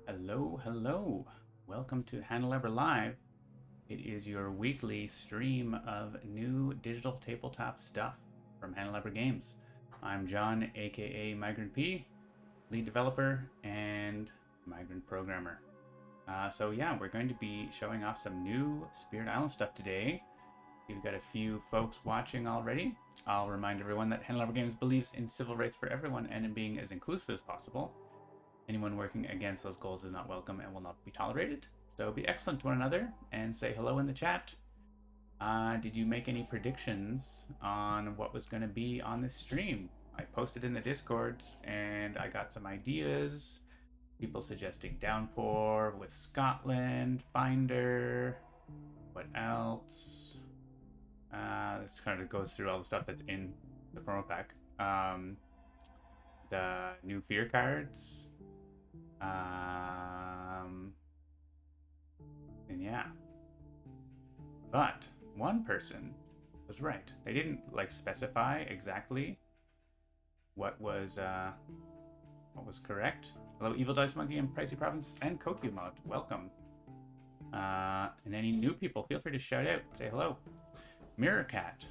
Hello, hello. Welcome to Handelabra Live. It is your weekly stream of new digital tabletop stuff from Handelabra Games. I'm John, aka Migrant P, lead developer and migrant programmer. So we're going to be showing off some new Spirit Island stuff today. We've got a few folks watching already. I'll remind everyone that Handelabra Games believes in civil rights for everyone and in being as inclusive as possible. Anyone working against those goals is not welcome and will not be tolerated. So be excellent to one another and say hello in the chat. Did you make any predictions on what was going to be on this stream? I posted in the Discords and I got some ideas. People suggesting Downpour with Scotland, Finder. What else? This kind of goes through all the stuff that's in the promo pack. The new fear cards. And yeah. But one person was right. They didn't specify exactly what was correct. Hello, Evil Dice Monkey and Pricey Province and Kokumot. Welcome. And any new people, feel free to shout out, say hello. Mirror Cat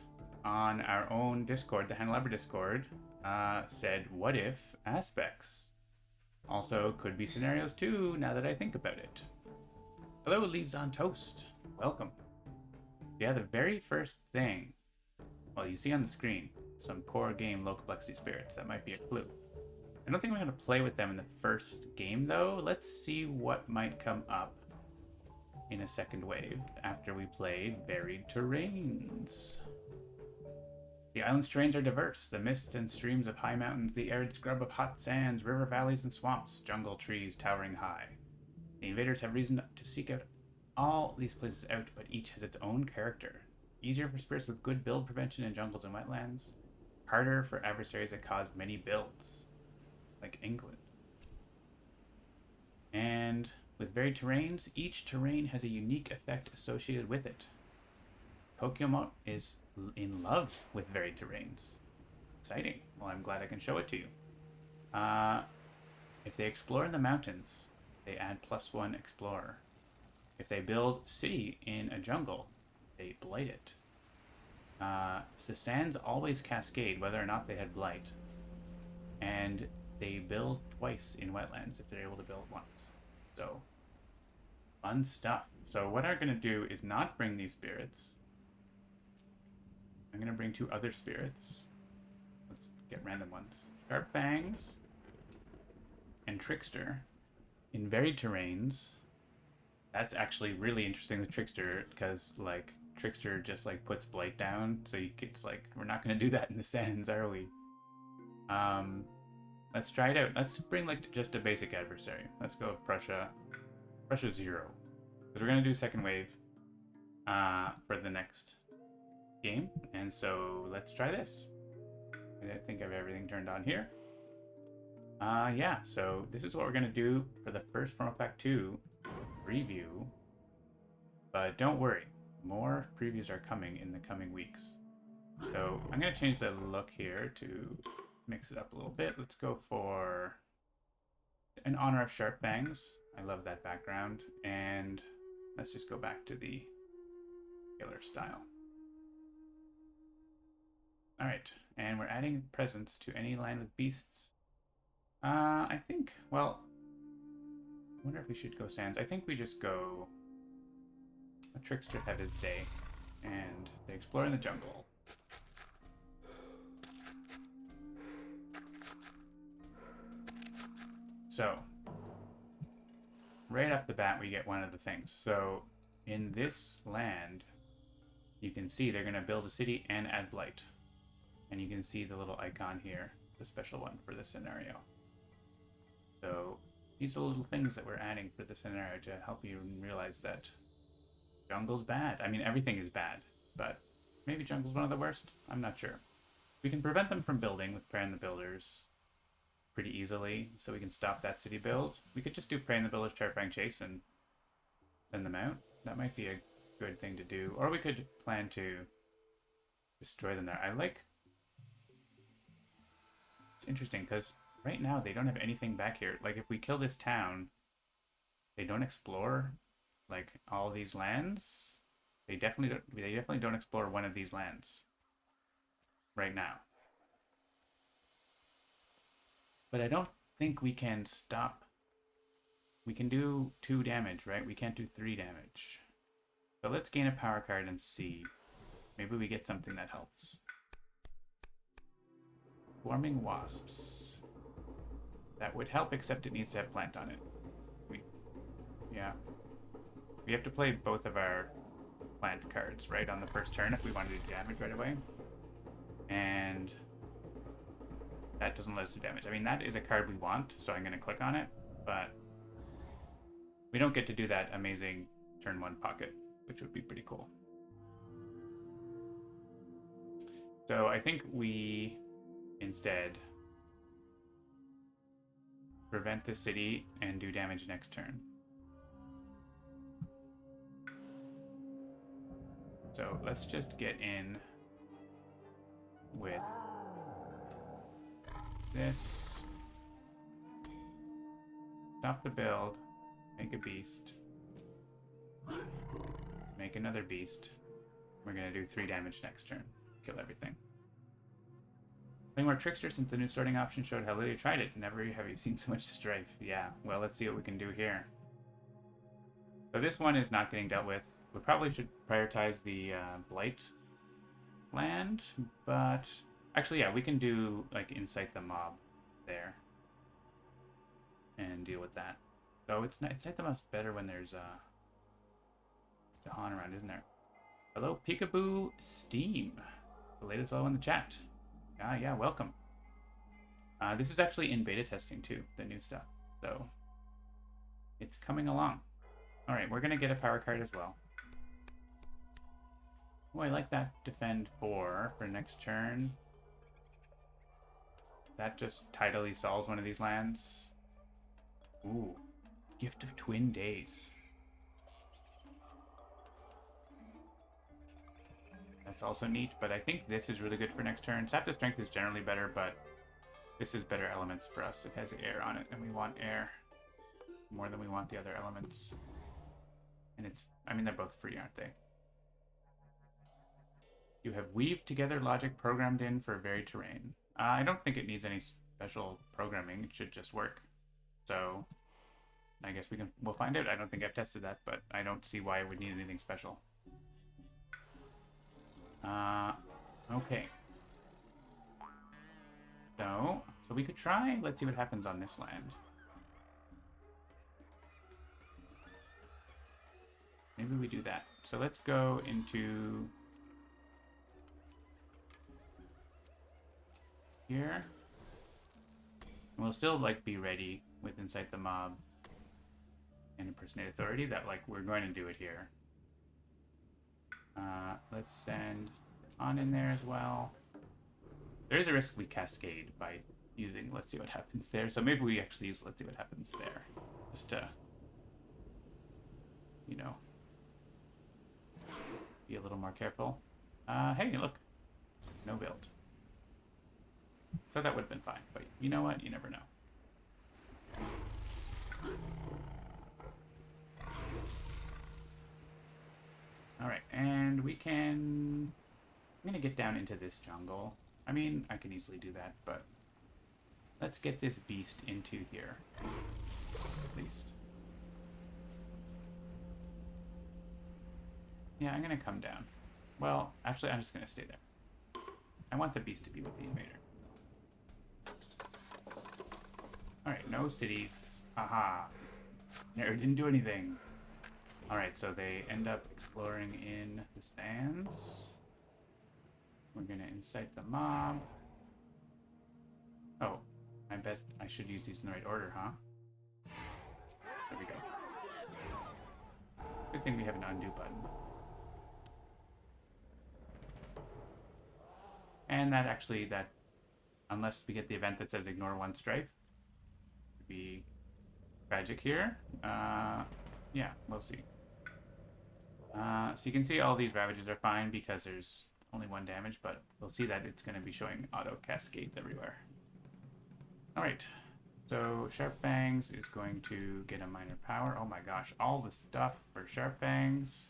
on our own Discord, the Handelabra Discord, said, "What if aspects?" Also, could be scenarios too, now that I think about it. Hello, Leaves on Toast. Welcome. Yeah, the very first thing, well, you see on the screen, some core game low complexity spirits. That might be a clue. I don't think we're going to play with them in the first game, though. Let's see what might come up in a second wave after we play Varied Terrains. The island's terrains are diverse. The mists and streams of high mountains, the arid scrub of hot sands, river valleys and swamps, jungle trees towering high. The invaders have reason to seek out all these places out, but each has its own character. Easier for spirits with good build prevention in jungles and wetlands. Harder for adversaries that cause many builds, like England. And with varied terrains, each terrain has a unique effect associated with it. Kokumot is in love with varied terrains. Exciting. Well, I'm glad I can show it to you. If they explore in the mountains, they add +1 explorer. If they build city in a jungle, they blight it. The sands always cascade whether or not they had blight. And they build twice in wetlands if they're able to build once. So, fun stuff. So what I'm going to do is not bring these spirits. I'm going to bring 2 other spirits. Let's get random ones. Sharp Fangs and Trickster. In varied terrains, that's actually really interesting with Trickster, because Trickster just puts blight down, so it's we're not going to do that in the sands, are we? Let's try it out. Let's bring just a basic adversary. Let's go with Prussia 0, because we're going to do second wave for the next game, and so let's try this. I think I have everything turned on here. Yeah, so this is what we're going to do for the first Promo Pack 2 preview. But don't worry, more previews are coming in the coming weeks. So I'm going to change the look here to mix it up a little bit. Let's go for In Honor of Sharp Fangs. I love that background. And let's just go back to the killer style. Alright, and we're adding presence to any land with beasts. I think, well, I wonder if we should go sands. I think we just go a Trickster had his day, and they explore in the jungle. So, right off the bat, we get one of the things. So, in this land, you can see they're going to build a city and add blight. And you can see the little icon here, the special one for this scenario. So, these are little things that we're adding for the scenario to help you realize that jungle's bad. I mean, everything is bad, but maybe jungle's one of the worst? I'm not sure. We can prevent them from building with Prey on the Builders pretty easily, so we can stop that city build. We could just do Prey on the Builders, Terrifying Chase, and send them out. That might be a good thing to do. Or we could plan to destroy them there. It's interesting, because right now they don't have anything back here. If we kill this town, they don't explore like all these lands. They definitely don't explore one of these lands right now. But I don't think we can stop. We can do 2 damage, right? We can't do 3 damage. So let's gain a power card and see. Maybe we get something that helps. Swarming wasps. That would help, except it needs to have plant on it. Yeah. We have to play both of our plant cards, right, on the first turn if we want to do damage right away. And that doesn't let us do damage. I mean, that is a card we want, so I'm going to click on it, but we don't get to do that amazing turn 1 pocket, which would be pretty cool. So I think we instead prevent the city and do damage next turn. So let's just get in with this. Stop the build. Make a beast. Make another beast. We're going to do 3 damage next turn. Kill everything. Playing more Trickster since the new sorting option showed how little you tried it. Never have you seen so much strife. Yeah, well, let's see what we can do here. So this one is not getting dealt with. We probably should prioritize the Blight land, but actually, yeah, we can do like Incite the Mob there and deal with that. So it's not, Incite the Mob's better when there's Dawn around, isn't there? Hello, Peekaboo Steam, the latest fellow in the chat. Yeah, welcome. This is actually in beta testing too, the new stuff. So it's coming along. All right, we're gonna get a power card as well. Oh, I like that defend 4 for next turn. That just tidally solves one of these lands. Ooh, Gift of Twin Days. That's also neat, but I think this is really good for next turn. Sap the Strength is generally better, but this is better elements for us. It has air on it, and we want air more than we want the other elements. And it's, I mean, they're both free, aren't they? You have weaved together logic programmed in for varied terrain. I don't think it needs any special programming. It should just work. So I guess we'll find out. I don't think I've tested that, but I don't see why it would need anything special. Okay. So we could try. Let's see what happens on this land. Maybe we do that. So let's go into here. And we'll still like be ready with Incite the Mob and Impersonate Authority. That like we're going to do it here. Let's send on in there as well. There is a risk we cascade by using Let's See What Happens there. So maybe we actually use Let's See What Happens there. Just to, you know, be a little more careful. Hey, look. No build. So that would have been fine. But you know what? You never know. Alright, and we can... I'm going to get down into this jungle. I mean, I can easily do that, but... Let's get this beast into here. At least. Yeah, I'm going to come down. Well, actually, I'm just going to stay there. I want the beast to be with the invader. Alright, no cities. Haha. No, it didn't do anything. Alright, so they end up exploring in the sands. We're gonna incite the mob. Oh, I should use these in the right order, huh? There we go. Good thing we have an undo button. And that actually, unless we get the event that says ignore 1 strife, would be tragic here. Yeah, we'll see. So you can see all these ravages are fine because there's only 1 damage, but we'll see that it's going to be showing auto cascades everywhere. Alright, So Sharp Fangs is going to get a minor power. Oh my gosh, all the stuff for Sharp Fangs.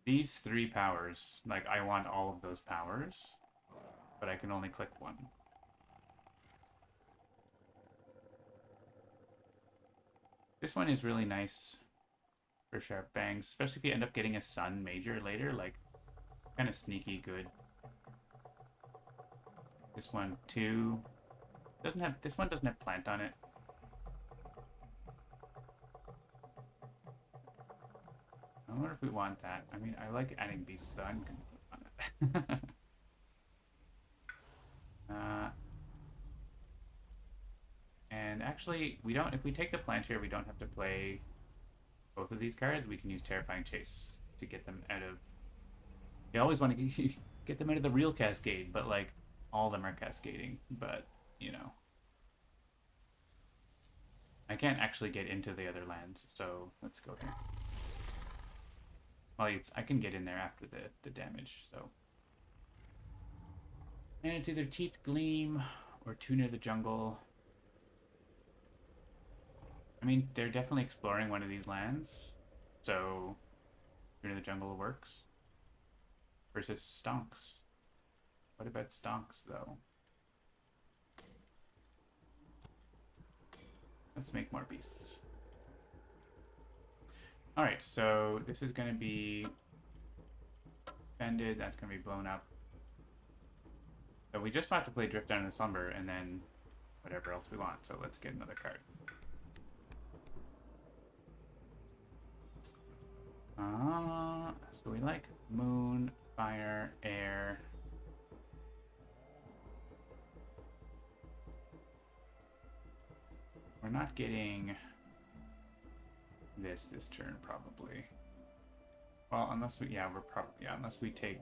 These 3 powers, like I want all of those powers, but I can only click one. This one is really nice for Sharp Fangs, especially if you end up getting a Sun Major later, like kind of sneaky good. This one too. This one doesn't have plant on it. I wonder if we want that. I mean, I like adding beasts, so I'm gonna put on it. And actually, we don't. If we take the plant here, we don't have to play both of these cards. We can use Terrifying Chase to get them out of. You always want to get them out of the real cascade, but like all of them are cascading. But you know, I can't actually get into the other lands, so let's go here. Well, I can get in there after the damage, so. And it's either Teeth Gleam or Too Near the Jungle. I mean, they're definitely exploring one of these lands, so Too Near the Jungle works. Versus Stonks. What about Stonks, though? Let's make more beasts. Alright, so this is going to be defended. That's going to be blown up. So we just have to play Drift Down to Slumber and then whatever else we want. So let's get another card. So we like Moon, Fire, Air. We're not getting this turn probably. Well, unless we unless we take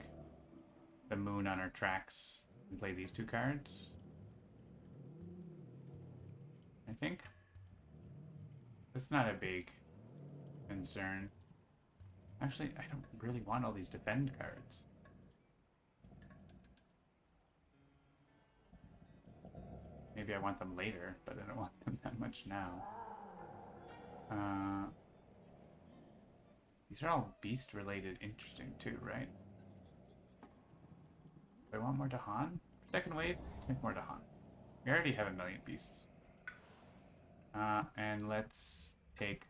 the Moon on our tracks and play these 2 cards. I think that's not a big concern. Actually, I don't really want all these defend cards. Maybe I want them later, but I don't want them that much now. These are all beast related. Interesting too, right? Do I want more Dahan? Second wave, let's make more Dahan. We already have 1,000,000 beasts. And let's take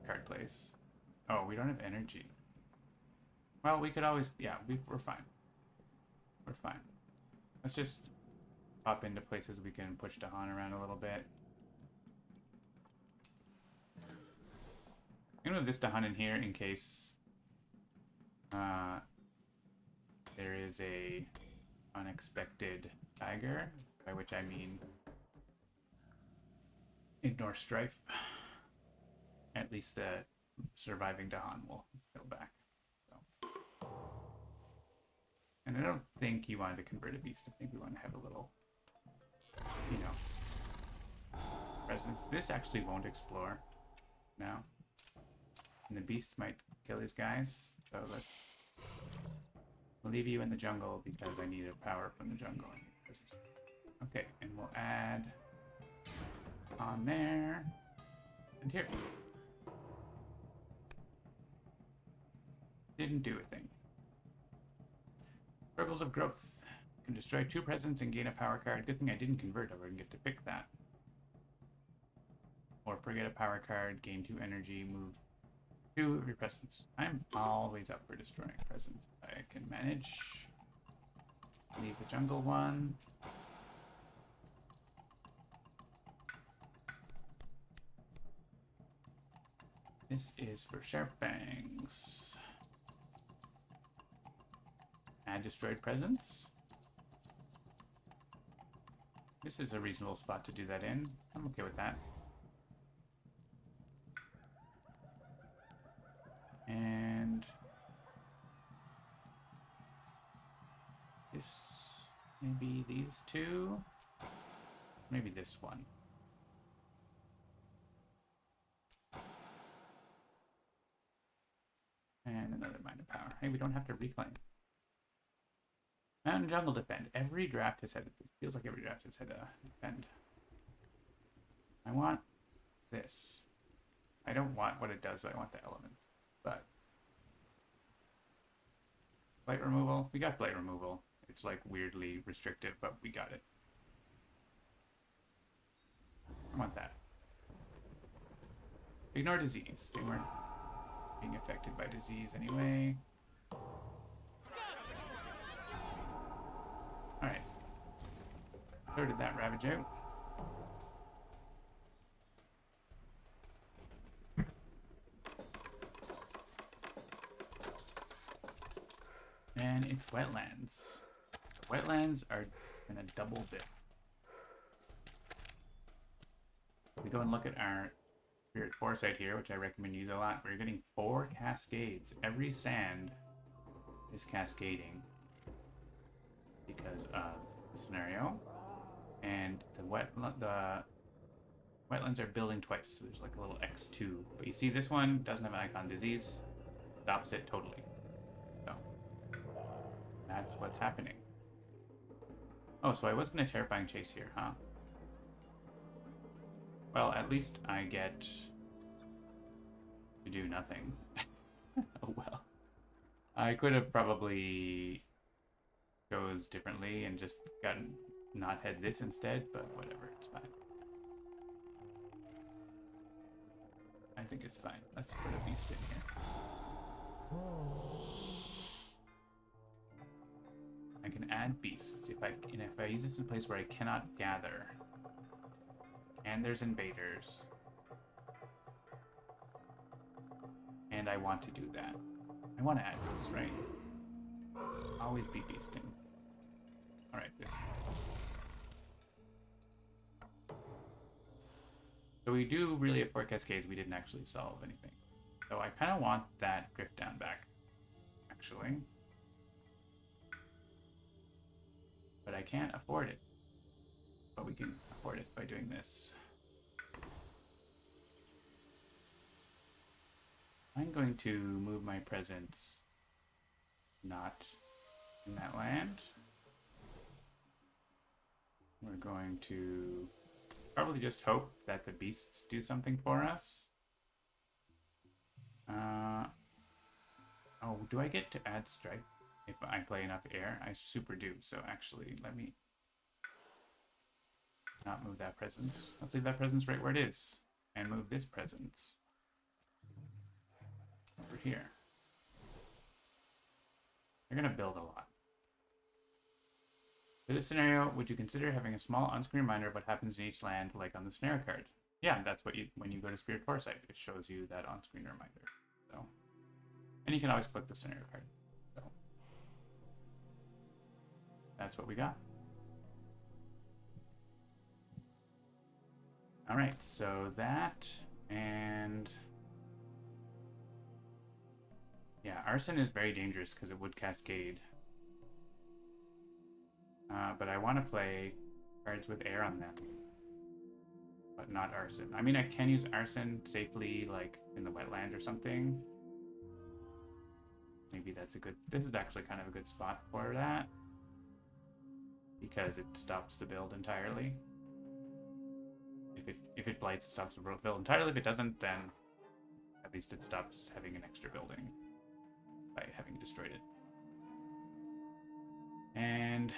card place. Oh, we don't have energy. Well, we could always, yeah, we're fine. We're fine. Let's just pop into places we can push Dahan around a little bit. I'm gonna move this Dahan in here in case there is a unexpected tiger, by which I mean ignore Strife. At least the surviving Dahan will go back. So. And I don't think he wanted to convert a beast. I think we want to have a little, you know, presence. This actually won't explore now. And the beast might kill his guys. So let's leave you in the jungle because I need a power from the jungle. Okay, and we'll add on there and here. Didn't do a thing. Struggles of Growth. Can destroy 2 presents and gain a power card. Good thing I didn't convert over and get to pick that. Or forget a power card, gain 2 energy, move 2 of your presents. I'm always up for destroying presents. I can manage. Leave the jungle one. This is for Sharp Fangs. Add destroyed presents. This is a reasonable spot to do that in. I'm okay with that. And this, maybe these 2, maybe this one. And another minor power. Hey, we don't have to reclaim. And jungle defend. Every draft has had, it feels like every draft has had a defend. I want this. I don't want what it does, I want the elements. But blight removal, we got blight removal. It's like weirdly restrictive, but we got it. I want that. Ignore disease. They weren't being affected by disease anyway. Alright. Sorted that ravage out. And it's wetlands. Wetlands are in a double dip. We go and look at our Spirit Foresight here, which I recommend use a lot. We're getting 4 cascades. Every sand is cascading because of the scenario. And the wetlands are building twice. So there's like a little X2. But you see this one doesn't have an icon. Disease stops it totally. So that's what's happening. Oh, so I was going to terrifying chase here, huh? Well, at least I get to do nothing. Oh well. I could have probably chose differently and just gotten not had this instead, but whatever, it's fine. I think it's fine. Let's put a beast in here. I can add beasts if I use this in a place where I cannot gather. And there's invaders. And I want to do that. I want to add this, right? Always be beasting. Alright, this. So we do really have 4 cascades. We didn't actually solve anything. So I kind of want that drift down back, actually. But I can't afford it. But we can afford it by doing this. I'm going to move my presence not in that land. We're going to probably just hope that the beasts do something for us. Oh, do I get to add strike if I play enough air? I super do, so actually let me not move that presence. Let's leave that presence right where it is and move this presence over here. They're gonna build a lot. For this scenario, would you consider having a small on-screen reminder of what happens in each land, like on the scenario card? Yeah, that's what when you go to Spirit Foresight, it shows you that on-screen reminder. So, and you can always click the scenario card. So, that's what we got. All right, so that and yeah, arson is very dangerous because it would cascade. But I want to play cards with air on them, but not arson. I mean, I can use arson safely, like in the wetland or something. Maybe that's a good. This is actually kind of a good spot for that because it stops the build entirely. If it blights, it stops the build entirely. If it doesn't, then at least it stops having an extra building by having destroyed it. And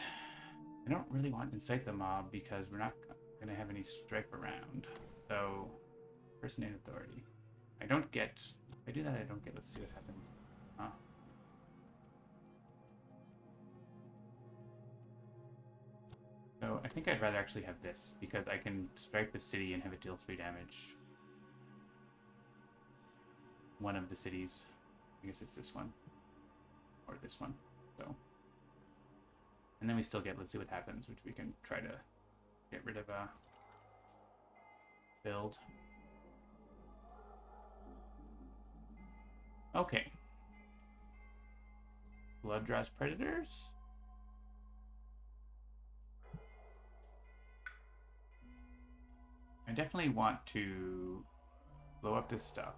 I don't really want to incite the mob because we're not going to have any strife around. So, person in authority. I don't get. If I do that, I don't get. Let's see what happens. Huh. So I think I'd rather actually have this because I can strike the city and have it deal 3 damage. One of the cities. I guess it's this one. Or this one. So. And then we still get, let's see what happens, which we can try to get rid of a build. Okay. Blood draws predators. I definitely want to blow up this stuff.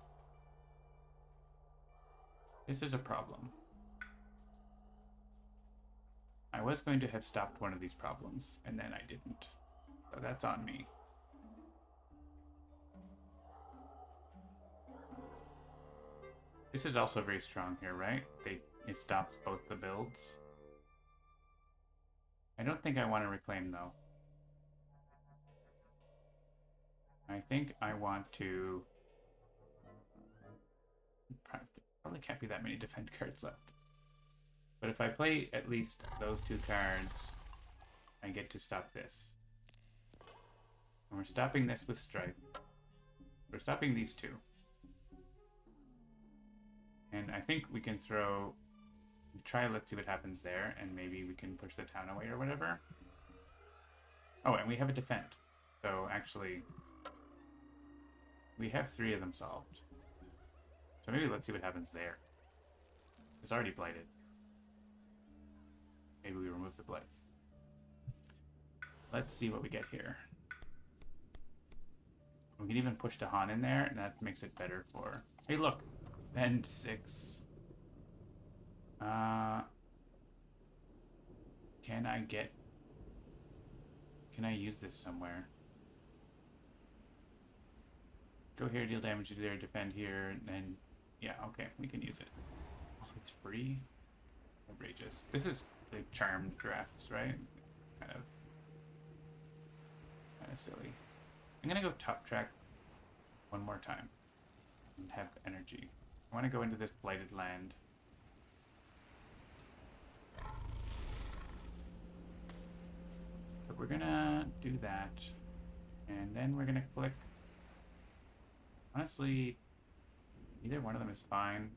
This is a problem. I was going to have stopped one of these problems, and then I didn't. So that's on me. This is also very strong here, right? It stops both the builds. I don't think I want to reclaim, though. I think I want to... Probably can't be that many defend cards left. But if I play at least those 2 cards, I get to stop this. And we're stopping this with Strife. We're stopping these 2. And I think we can throw... let's see what happens there, and maybe we can push the town away or whatever. Oh, and we have a defend. So actually, we have 3 of them solved. So maybe let's see what happens there. It's already blighted. Maybe we remove the blight. Let's see what we get here. We can even push Dahan in there, and that makes it better for... Hey, look! Bend 6. Can I get... Can I use this somewhere? Go here, deal damage to there, defend here, and then... Yeah, okay, we can use it. Also, it's free? Outrageous. This is like charmed drafts, right? Kind of silly. I'm gonna go top track one more time and have energy. I want to go into this blighted land. So we're gonna do that, and then we're gonna click. Honestly, either one of them is fine.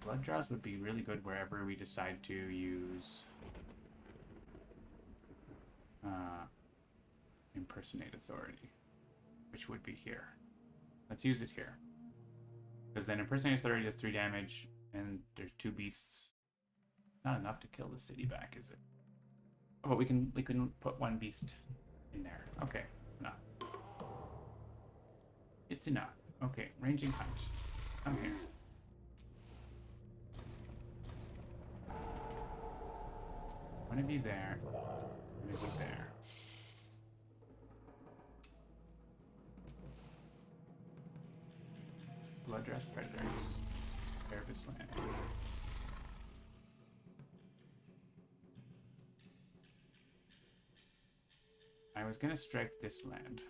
Blood draws would be really good wherever we decide to use Impersonate Authority, which would be here. Let's use it here. Because then Impersonate Authority does 3 damage, and there's 2 beasts. Not enough to kill the city back, is it? Oh, but we can put 1 beast in there. Okay, enough. It's enough. Okay, ranging hunt. Come here. One of you there. One of you there. Bloodrust Predators. Spare this land. I was gonna strike this land.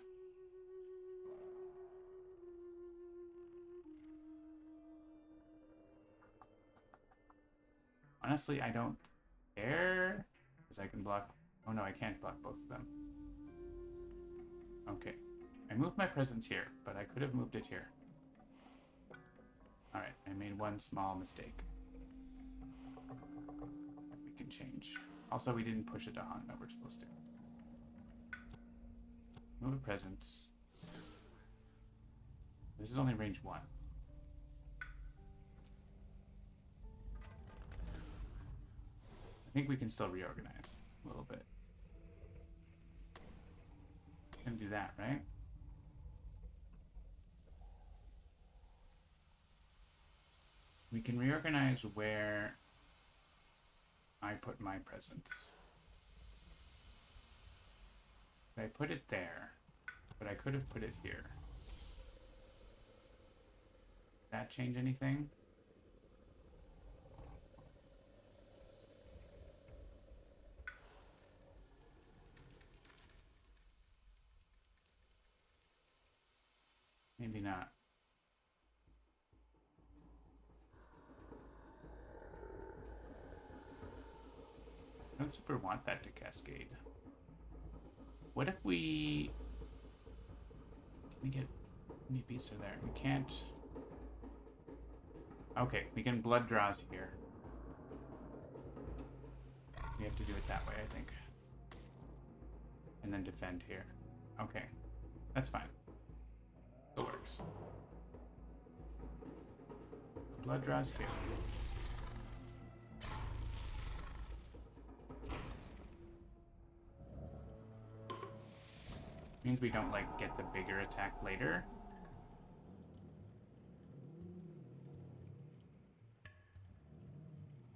Honestly, I don't care, because I can block... Oh no, I can't block both of them. Okay. I moved my presence here, but I could have moved it here. Alright, I made one small mistake. We can change. Also, we didn't push it to Dahan that we're supposed to. Move a presence. This is only range 1. I think we can still reorganize a little bit. Gonna do that, right? We can reorganize where I put my presence. I put it there, but I could have put it here. Did that change anything? Maybe not. I don't super want that to cascade. What if we get... How many beasts are there? We can't... Okay, we can blood draws here. We have to do it that way, I think. And then defend here. Okay, that's fine. It works. Blood draws here. Means we don't, like, get the bigger attack later.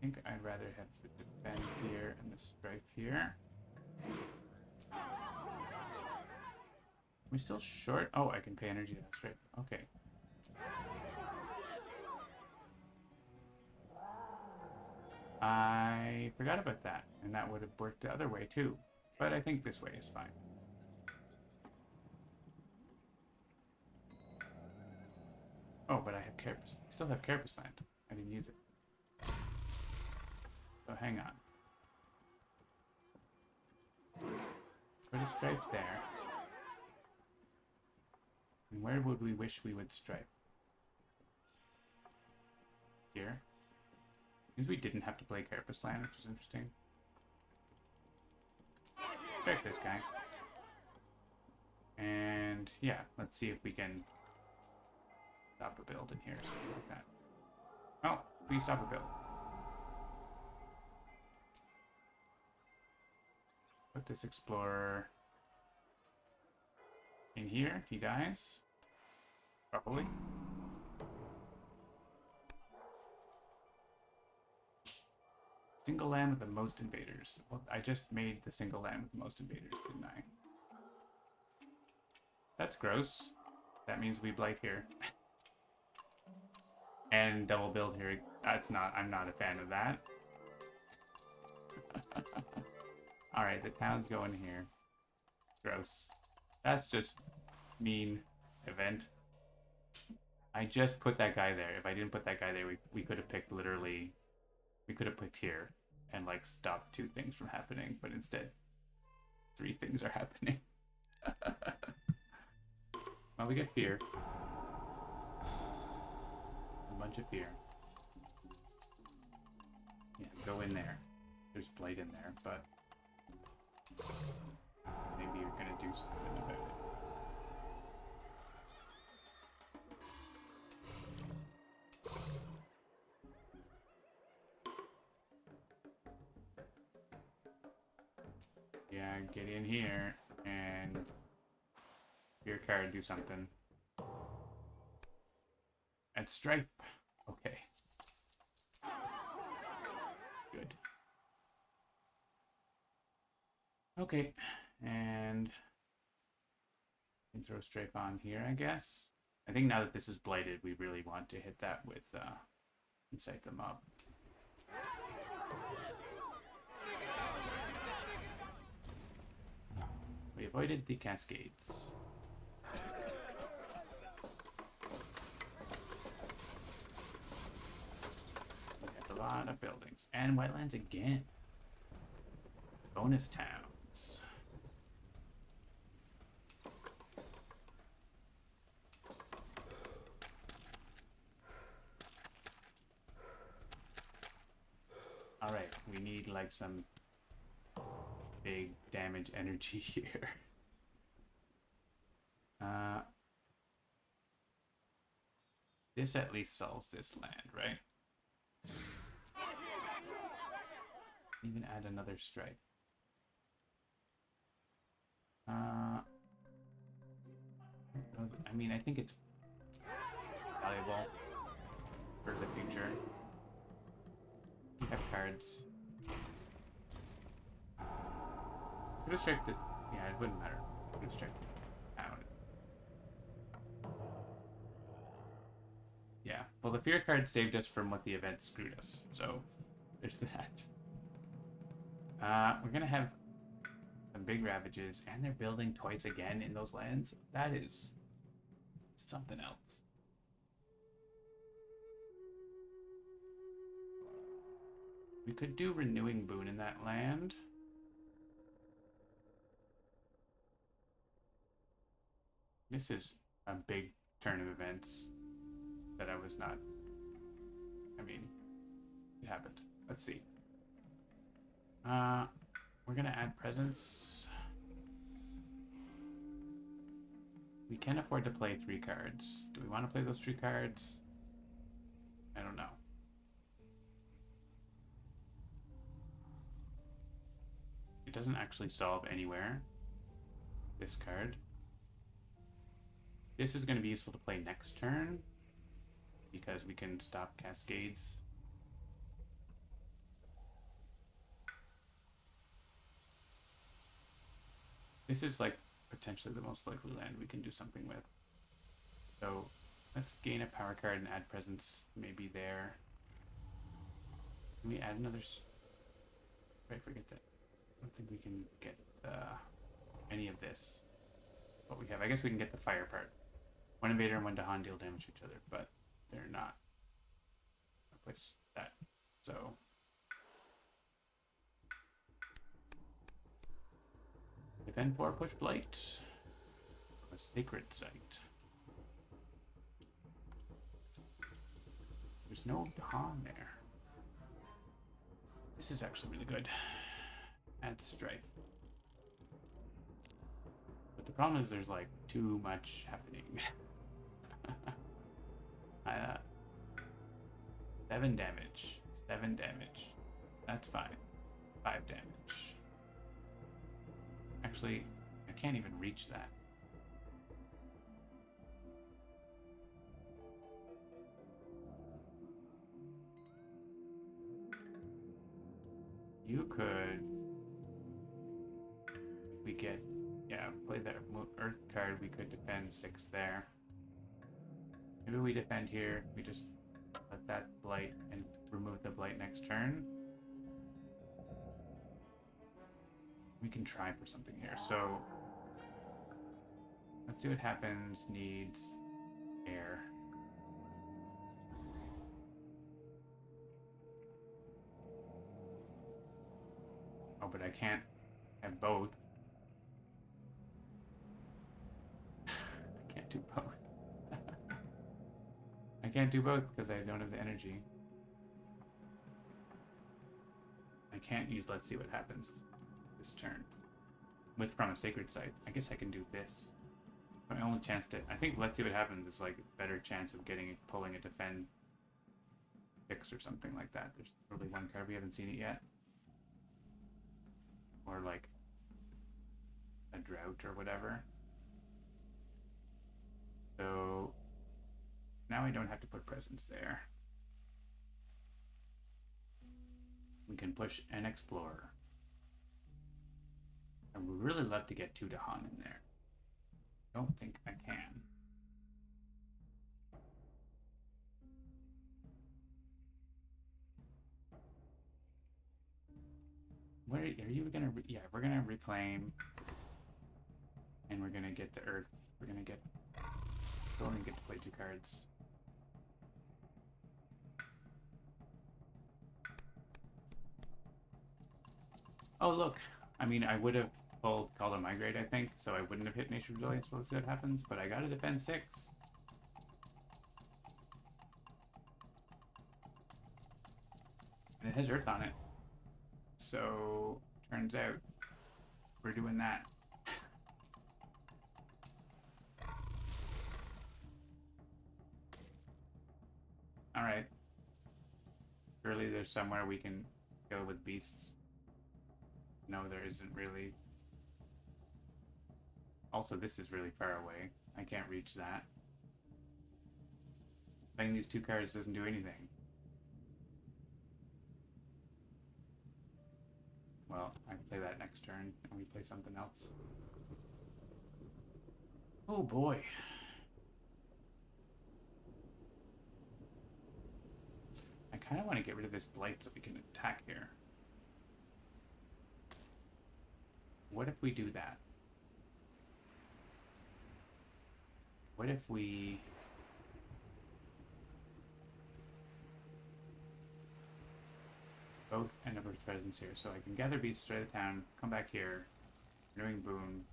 think I'd rather have the defend here and the strife here. We still short? Oh, I can pay energy to that strife. Okay. I forgot about that, and that would have worked the other way too. But I think this way is fine. Oh, but I have carapace. Still have carapace land. I didn't use it. So hang on. Put a stripe there. And where would we wish we would stripe? Here. Means we didn't have to play carapace land, which is interesting. Strike this guy. And yeah, let's see if we can stop a build in here or something like that. Oh, please stop a build. Put this explorer in here. He dies. Probably. Single land with the most invaders. Well, I just made the single land with the most invaders, didn't I? That's gross. That means we blight here. And double build here. That's not, I'm not a fan of that. Alright, the town's going here. Gross. That's just mean event. I just put that guy there. If I didn't put that guy there, we could have picked literally... We could have picked here and like stopped 2 things from happening, but instead 3 things are happening. Well, we get fear. A bunch of fear. Yeah, go in there. There's blight in there, but maybe you're gonna do something about it. Yeah, get in here and your card do something. At stripe. Okay. Good. Okay, and we can throw stripe on here, I guess. I think now that this is blighted, we really want to hit that with incite them up. We avoided the cascades. We have a lot of buildings. And wetlands again. Bonus towns. Alright, we need like some big damage energy here. This at least solves this land, right? Even add another strike. I mean, I think it's valuable for the future. We have cards. Could have striked it. Yeah, it wouldn't matter. Could have striked it out. Yeah. Well, the fear card saved us from what the event screwed us. So, there's that. We're gonna have some big ravages, and they're building twice again in those lands. That is something else. We could do Renewing Boon in that land. This is a big turn of events that I was not... I mean, it happened. Let's see. We're gonna add presence. We can afford to play 3 cards. Do we want to play those 3 cards? I don't know. It doesn't actually solve anywhere. This card. This is going to be useful to play next turn because we can stop cascades. This is like potentially the most likely land we can do something with. So let's gain a power card and add presence maybe there. Can we add another? I forget that. I don't think we can get any of this. What we have, I guess we can get the fire part. One invader and one Dahan deal damage to each other, but they're not. I'll place that. So defend 4, push blight. A sacred site. There's no Dahan there. This is actually really good. Add strife. But the problem is there's like too much happening. 7 damage. 7 damage. That's fine. 5 damage. Actually, I can't even reach that. You could... We get... Yeah, play the Earth card. We could defend 6 there. Maybe we defend here. We just let that blight and remove the blight next turn. We can try for something here. So let's see what happens. Needs air. Oh, but I can't have both. I can't do both. I can't do both because I don't have the energy. I can't use let's see what happens this turn. From a sacred site. I guess I can do this. My only chance to... I think let's see what happens is like a better chance of pulling a defend 6 or something like that. There's probably one card we haven't seen it yet. Or like a drought or whatever. So now I don't have to put presence there. We can push and explore. I would really love to get 2 Dahan in there. Don't think I can. Where are you gonna? Yeah, we're gonna reclaim, and we're gonna get the earth. We're gonna get. We only get to play 2 cards. Oh look! I mean, I would have pulled Call to Migrate, I think, so I wouldn't have hit Nature Resilience. We'll see what happens. But I got to defend 6. And it has Earth on it. So, turns out, we're doing that. Alright. Surely there's somewhere we can go with beasts. No, there isn't really. Also, this is really far away. I can't reach that. Playing these 2 cards doesn't do anything. Well, I can play that next turn, and we play something else. Oh boy. I kind of want to get rid of this blight so we can attack here. What if we do that? What if we... both end up with presence here, so I can gather beasts straight out of town, come back here, renewing boon.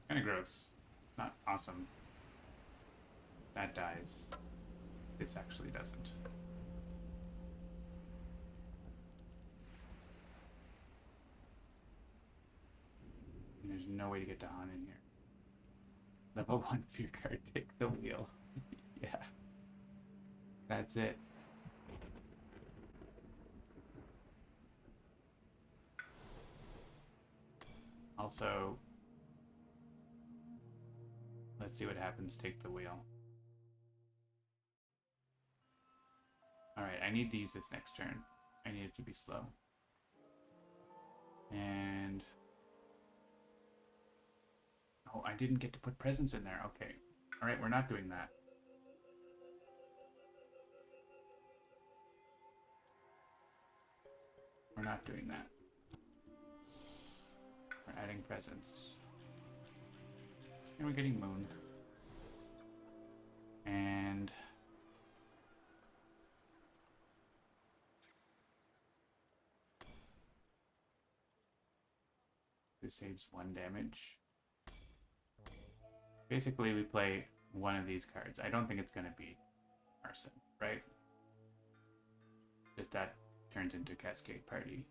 Kind of gross. Not awesome. That dies. This actually doesn't. And there's no way to get Dahan in here. Level 1 fear card, take the wheel. Yeah. That's it. Also, let's see what happens. Take the wheel. Alright, I need to use this next turn. I need it to be slow. And Oh, I didn't get to put presents in there. Okay. All right, we're not doing that. We're not doing that. We're adding presents. And we're getting moon. And this saves 1 damage. Basically, we play one of these cards. I don't think it's going to be Arson, right? Just that turns into Cascade Party.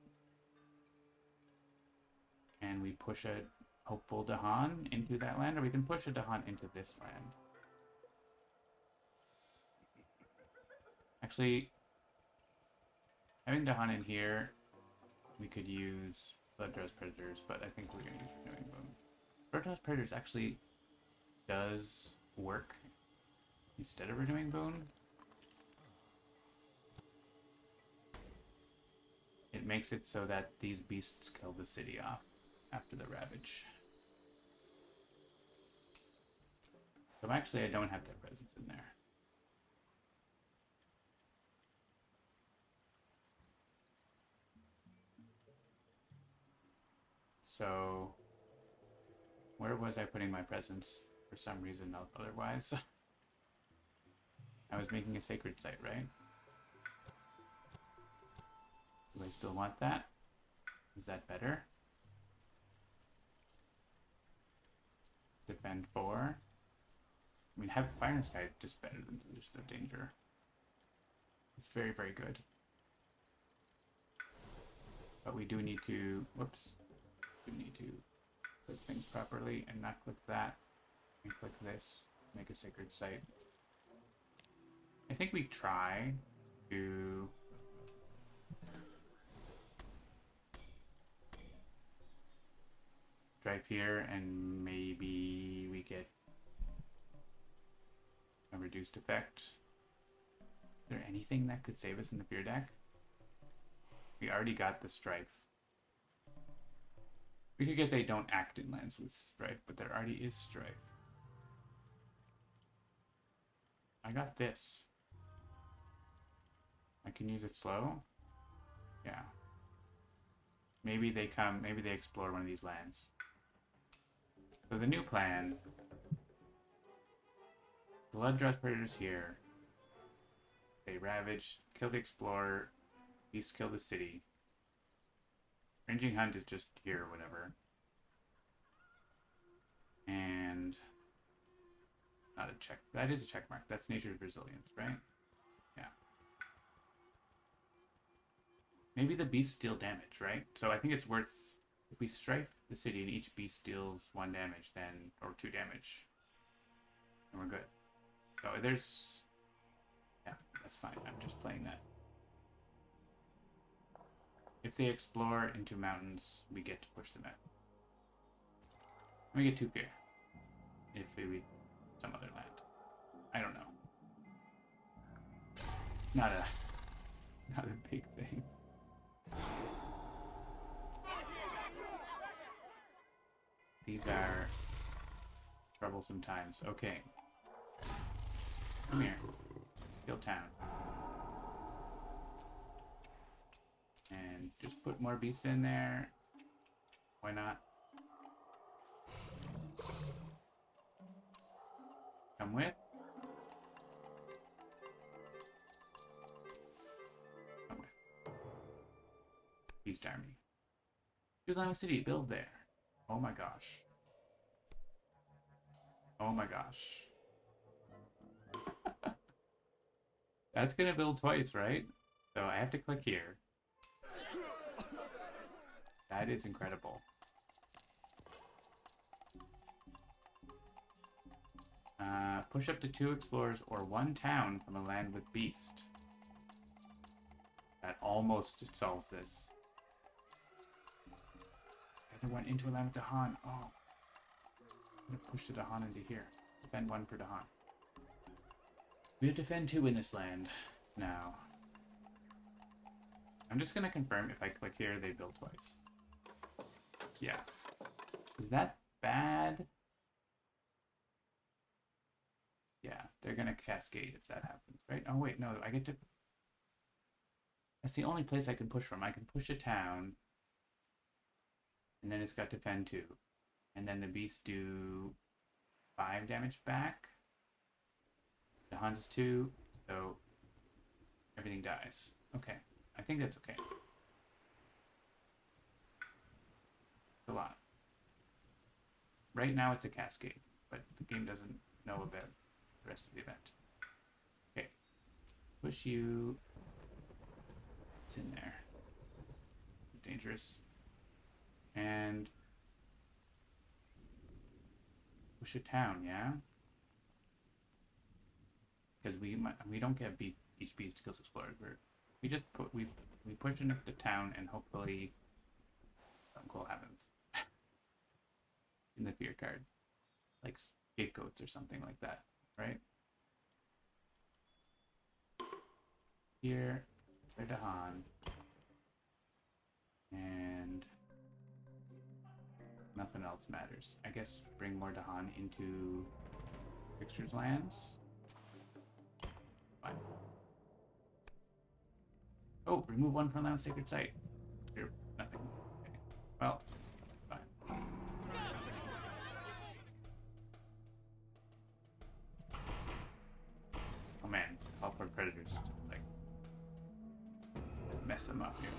And we push a Hopeful Dahan into that land, or we can push a Dahan into this land. Actually, having Dahan in here, we could use Bloodrose Predators, but I think we're going to use Renewing Boom. Bloodrose Predators actually does work instead of Renewing Boon. It makes it so that these beasts kill the city off after the Ravage. So actually I don't have to have presence in there. So where was I putting my presence? For some reason otherwise. I was making a sacred site, right? Do I still want that? Is that better? Defend 4. I mean, have Fire and Sky is just better than Solutions of Danger. It's very, very good. But we do need to, whoops, we need to click things properly and not click that. And click this, make a sacred site. I think we try to drive here and maybe we get a reduced effect. Is there anything that could save us in the Fear deck? We already got the Strife. We could get they don't act in lands with Strife, but there already is Strife. I got this. I can use it slow? Yeah. Maybe they come, maybe they explore one of these lands. So the new plan, Bloodrust Predators here. They ravage, kill the explorer, beast kill the city. Ranging Hunt is just here or whatever. And not a check. That is a check mark. That's Nature's Resilience, right? Yeah. Maybe the beasts deal damage, right? So I think it's worth, if we strife the city and each beast deals 1 damage, then, or 2 damage, and we're good. So there's, yeah, that's fine. I'm just playing that. If they explore into mountains, we get to push them out. And we get 2 fear. If we some other land. I don't know. It's not a big thing. These are troublesome times. Okay. Come here. Kill town. And just put more beasts in there. Why not? Come with. Come with. Beast army. Islamic City, build there. Oh my gosh. Oh my gosh. That's gonna build twice, right? So I have to click here. That is incredible. Push up to 2 explorers or 1 town from a land with beast. That almost solves this. The other one into a land with Dahan. Oh. I'm gonna push the Dahan into here. Defend 1 per Dahan. We have to defend 2 in this land now. I'm just gonna confirm if I click here, they build twice. Yeah. Is that bad? they're gonna cascade if that happens, right? Oh wait, no, I get to. That's the only place I can push from. I can push a town, and then it's got defend 2, and then the beasts do 5 damage back. The Huns 2, so everything dies. Okay, I think that's okay. It's a lot. Right now it's a cascade, but the game doesn't know about the rest of the event. Okay, push you. It's in there. Dangerous. And push a town, yeah? Because we don't get each beast kills explorers. We just we push enough the town and hopefully something cool happens. In the fear card. Like scapegoats or something like that, right? Here, they're Dahan. And nothing else matters. I guess bring more Dahan into Fixtures lands. Fine. Oh, remove 1 from land sacred site. Here, nothing. Okay. Well, fine. Oh man, call for predators to like mess them up here.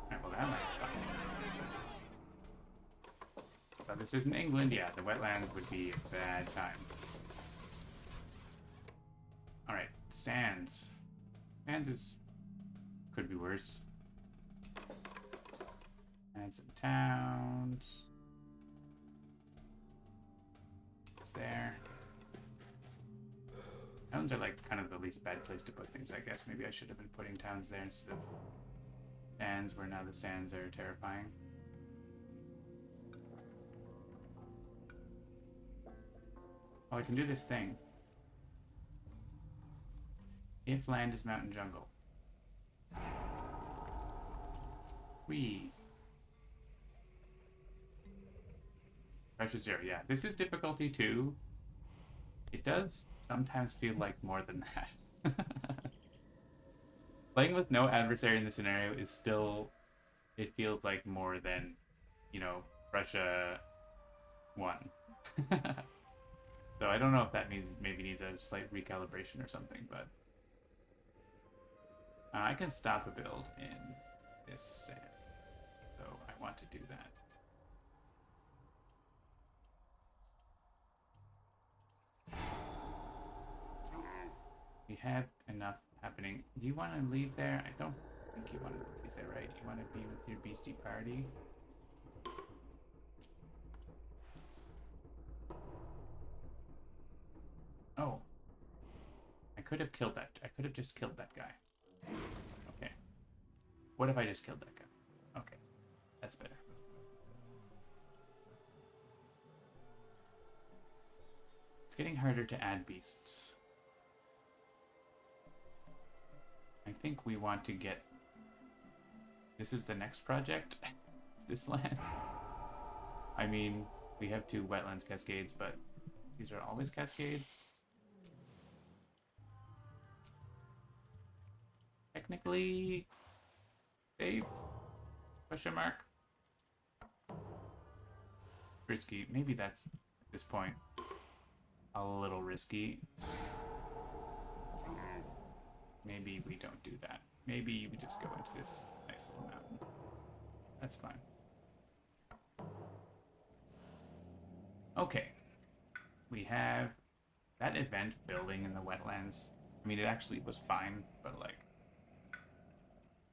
Alright, well that might stop. So this isn't England, yeah, the wetlands would be a bad time. Alright, sands. Sands could be worse. Add some towns. It's there. Towns are like kind of the least bad place to put things, I guess. Maybe I should have been putting towns there instead of sands, where now the sands are terrifying. Oh, I can do this thing. If land is mountain jungle. Pressure 0, yeah. This is difficulty 2. It does sometimes feel like more than that. Playing with no adversary in the scenario is still, it feels like more than, you know, Russia 1. So I don't know if that means maybe needs a slight recalibration or something, but I can stop a build in this sand. So I want to do that. We have enough happening. Do you want to leave there? I don't think you want to leave there, right? You want to be with your beastie party? Oh. I could have killed that. I could have just killed that guy. Okay. What if I just killed that guy? Okay. That's better. It's getting harder to add beasts. I think we want to get... This is the next project? This land? I mean, we have 2 wetlands cascades, but these are always cascades. Technically safe? Question mark? Risky. Maybe that's, at this point, a little risky. Maybe we don't do that. Maybe we just go into this nice little mountain. That's fine. Okay. We have that event building in the wetlands. I mean, it actually was fine, but like,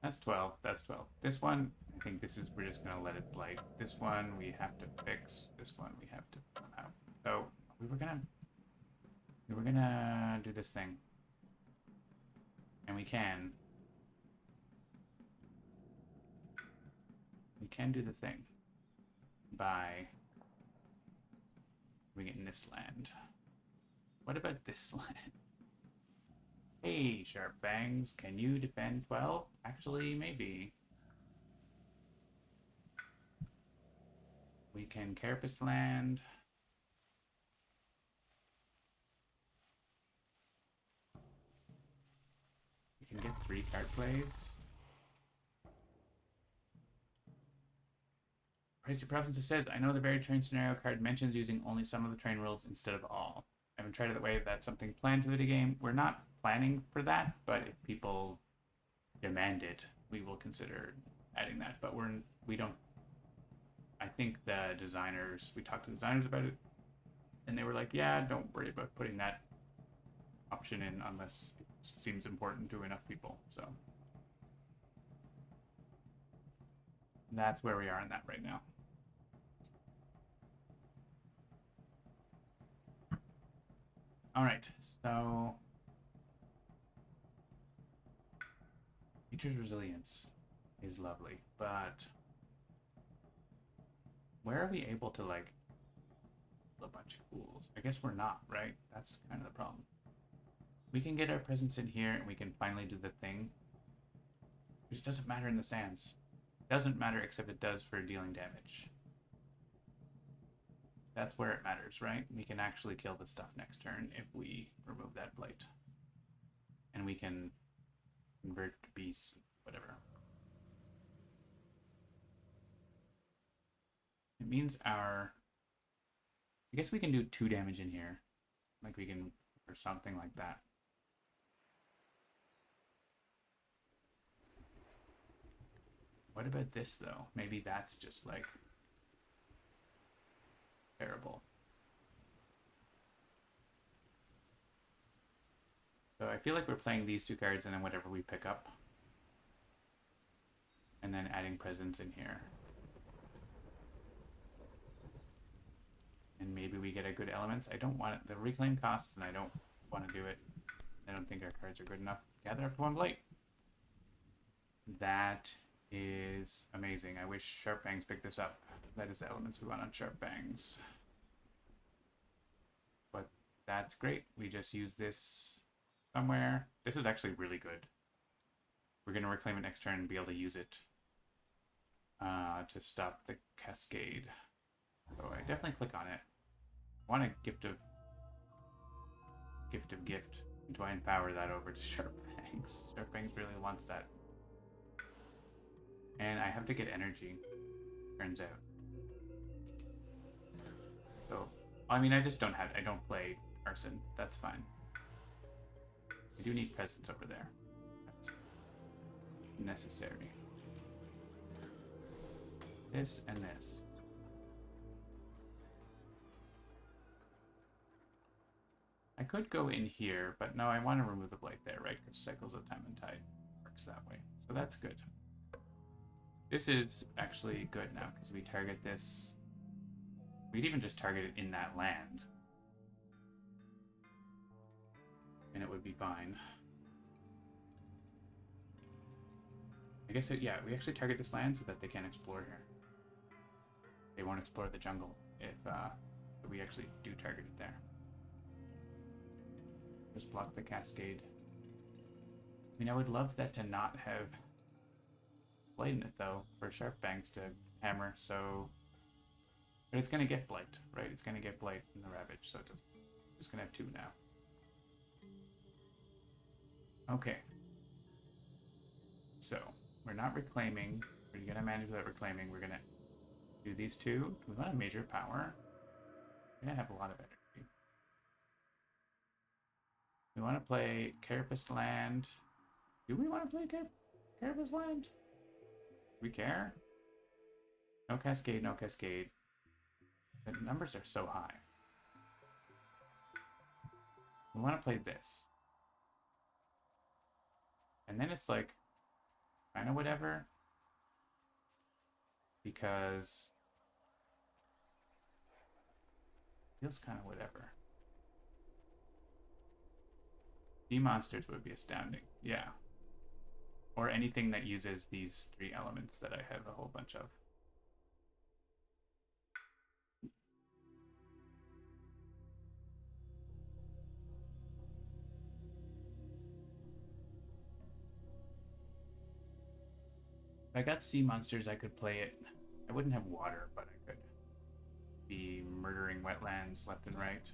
that's 12. That's 12. This one, I think this is, we're just going to let it blight. This one we have to fix. This one we have to come out. So we were gonna do this thing. And we can do the thing by bringing this land. What about this land? Hey, Sharp Fangs, can you defend 12? Actually, maybe. We can carapace land. can get 3 card plays. Pricey Provinces says, I know the very train scenario card mentions using only some of the train rules instead of all. I haven't tried it that way if that's something planned for the game. We're not planning for that, but if people demand it, we will consider adding that. But we don't. I think the designers, we talked to designers about it, and they were like, yeah, don't worry about putting that option in unless it seems important to enough people. So that's where we are on that right now. All right, so Features Resilience is lovely, but where are we able to, like, a bunch of fools? I guess we're not, right? That's kind of the problem. We can get our presence in here, and we can finally do the thing, which doesn't matter in the sands. It doesn't matter except it does for dealing damage. That's where it matters, right? We can actually kill the stuff next turn if we remove that blight. And we can convert to beasts, whatever. It means I guess we can do 2 damage in here. Like we can, or something like that. What about this, though? Maybe that's just, like, terrible. So I feel like we're playing these 2 cards and then whatever we pick up. And then adding presence in here. And maybe we get a good elements. I don't want it. The reclaim costs, and I don't want to do it. I don't think our cards are good enough. Gather up to 1 blight. That is amazing. I wish Sharp Fangs picked this up. That is the elements we want on Sharp Fangs. But that's great. We just use this somewhere. This is actually really good. We're going to reclaim it next turn and be able to use it to stop the cascade. So I definitely click on it. I want a gift of gift. Do I empower that over to Sharp Fangs? Sharp Fangs really wants that. And I have to get energy, turns out. So, I mean, I just don't have, I don't play Arson. That's fine. I do need presence over there. That's necessary. This and this. I could go in here, but no, I want to remove the blight there, right? Because Cycles of Time and Tide works that way. So that's good. This is actually good now, because we target this. We'd even just target it in that land. And it would be fine. I guess, yeah, we actually target this land so that they can't explore here. They won't explore the jungle if we actually do target it there. Just block the cascade. I mean, I would love that to not have blight in it, though, for Sharp Fangs to hammer, so... But it's going to get blight, right? It's going to get blight in the Ravage, so it's just going to have 2 now. Okay. So, we're not reclaiming. We're going to manage without reclaiming. We're going to do these 2. We want a major power. We're going to have a lot of energy. We want to play Carapace Land. Do we want to play Carapace Land? Do we care? No Cascade, no Cascade. The numbers are so high. We want to play this. And then it's like, kind of whatever. Because it feels kind of whatever. Sea monsters would be astounding. Yeah. Or anything that uses these 3 elements that I have a whole bunch of. If I got sea monsters, I could play it. I wouldn't have water, but I could be murdering wetlands left and right.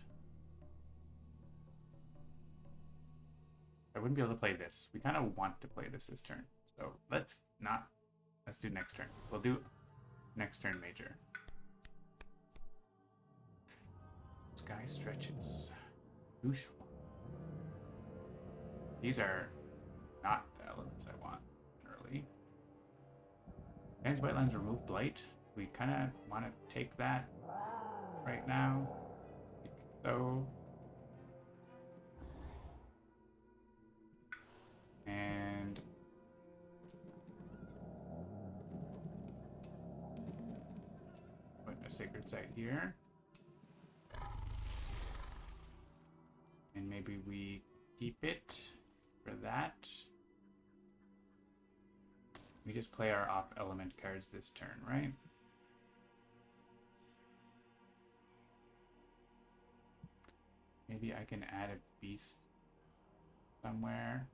I wouldn't be able to play this. We kind of want to play this turn. So let's do next turn. We'll do next turn major. Sky stretches. Usual. These are not the elements I want early. Man's Wetlands remove blight. We kind of want to take that right now. So. And put a sacred site here. And maybe we keep it for that. We just play our off element cards this turn, right? Maybe I can add a beast somewhere.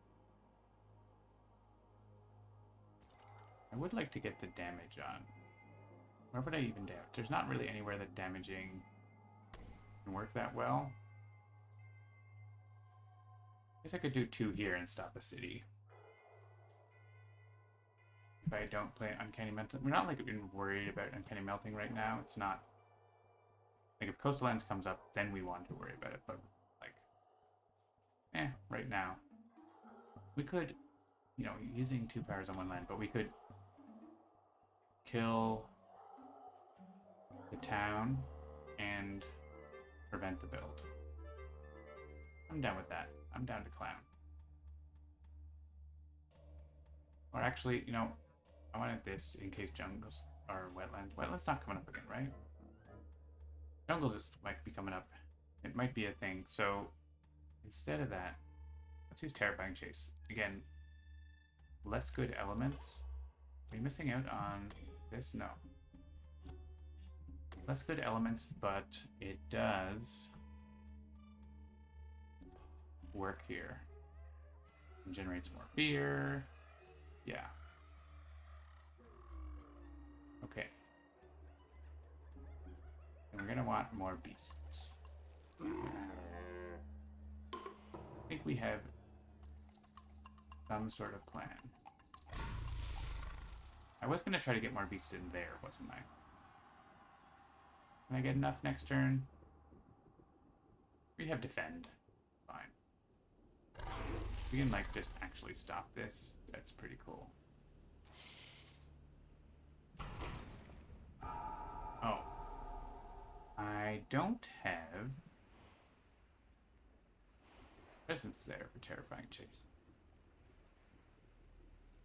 I would like to get the damage on. Where would I even damage? There's not really anywhere that damaging can work that well. I guess I could do 2 here and stop a city. If I don't play Uncanny Melting. We're not like even worried about Uncanny Melting right now. It's not like if Coastal Lands comes up, then we want to worry about it. But like, right now we could, you know, using 2 powers on 1 land, but we could kill the town and prevent the build. I'm down with that. I'm down to clown. Or actually, you know, I wanted this in case jungles are wetlands. Wetlands not coming up again, right? Jungles might be coming up. It might be a thing. So instead of that, let's use Terrifying Chase. Again, less good elements. Are we missing out on this? No. Less good elements, but it does work here. It generates more fear. Yeah. Okay. And we're gonna want more beasts. I think we have some sort of plan. I was gonna try to get more beasts in there, wasn't I? Can I get enough next turn? We have defend. Fine. We can like just actually stop this. That's pretty cool. Oh. I don't have presence there for Terrifying Chase.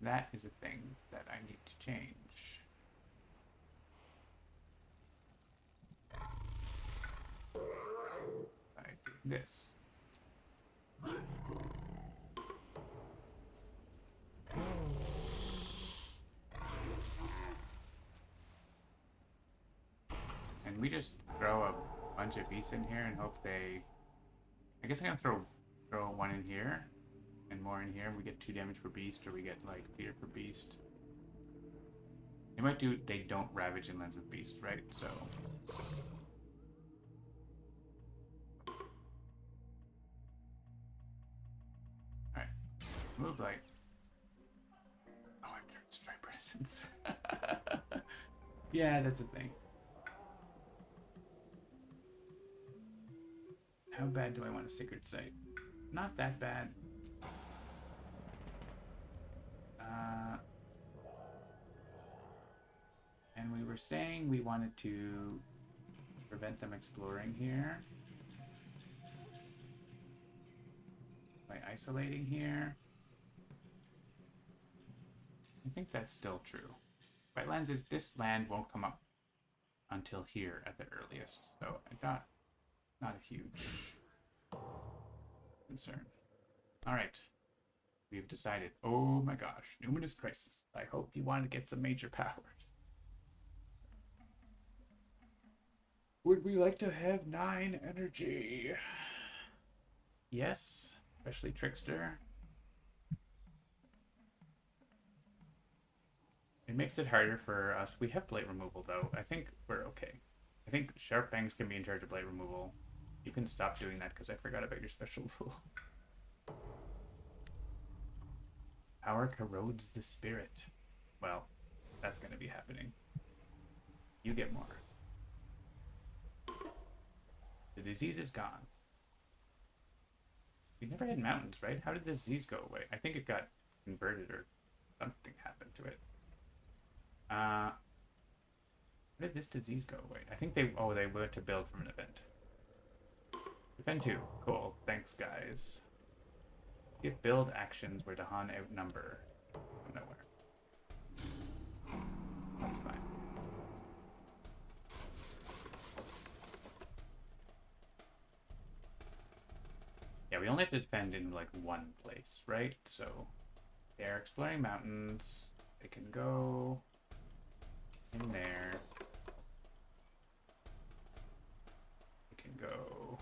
That is a thing that I need to change. I do this. And we just throw a bunch of beasts in here and hope they... I guess I'm gonna throw 1 in here and more in here. We get 2 damage per beast, or we get like fear per beast. They might do... They don't ravage inlands with beast, right? So... Alright. Move light. Oh, I turned Strike Presence. Yeah, that's a thing. How bad do I want a Sacred Site? Not that bad. And we were saying we wanted to prevent them exploring here by isolating here. I think that's still true. Wetlands is this land won't come up until here at the earliest, so I got not a huge concern. All right, we've decided. Oh my gosh, Numinous Crisis. I hope you want to get some major powers. Would we like to have 9 energy? Yes, especially Trickster. It makes it harder for us. We have Blight Removal, though. I think we're okay. I think Sharp Fangs can be in charge of Blight Removal. You can stop doing that because I forgot about your special rule. Power corrodes the spirit. Well, that's going to be happening. You get more. The disease is gone. We never had mountains, right? How did the disease go away? I think it got converted or something happened to it. How did this disease go away? I think they went to build from an event. Event 2. Cool. Thanks, guys. Get build actions where Dahan outnumber. Nowhere. That's fine. Yeah, we only have to defend in like one place, right? So they're exploring mountains. They can go in there. They can go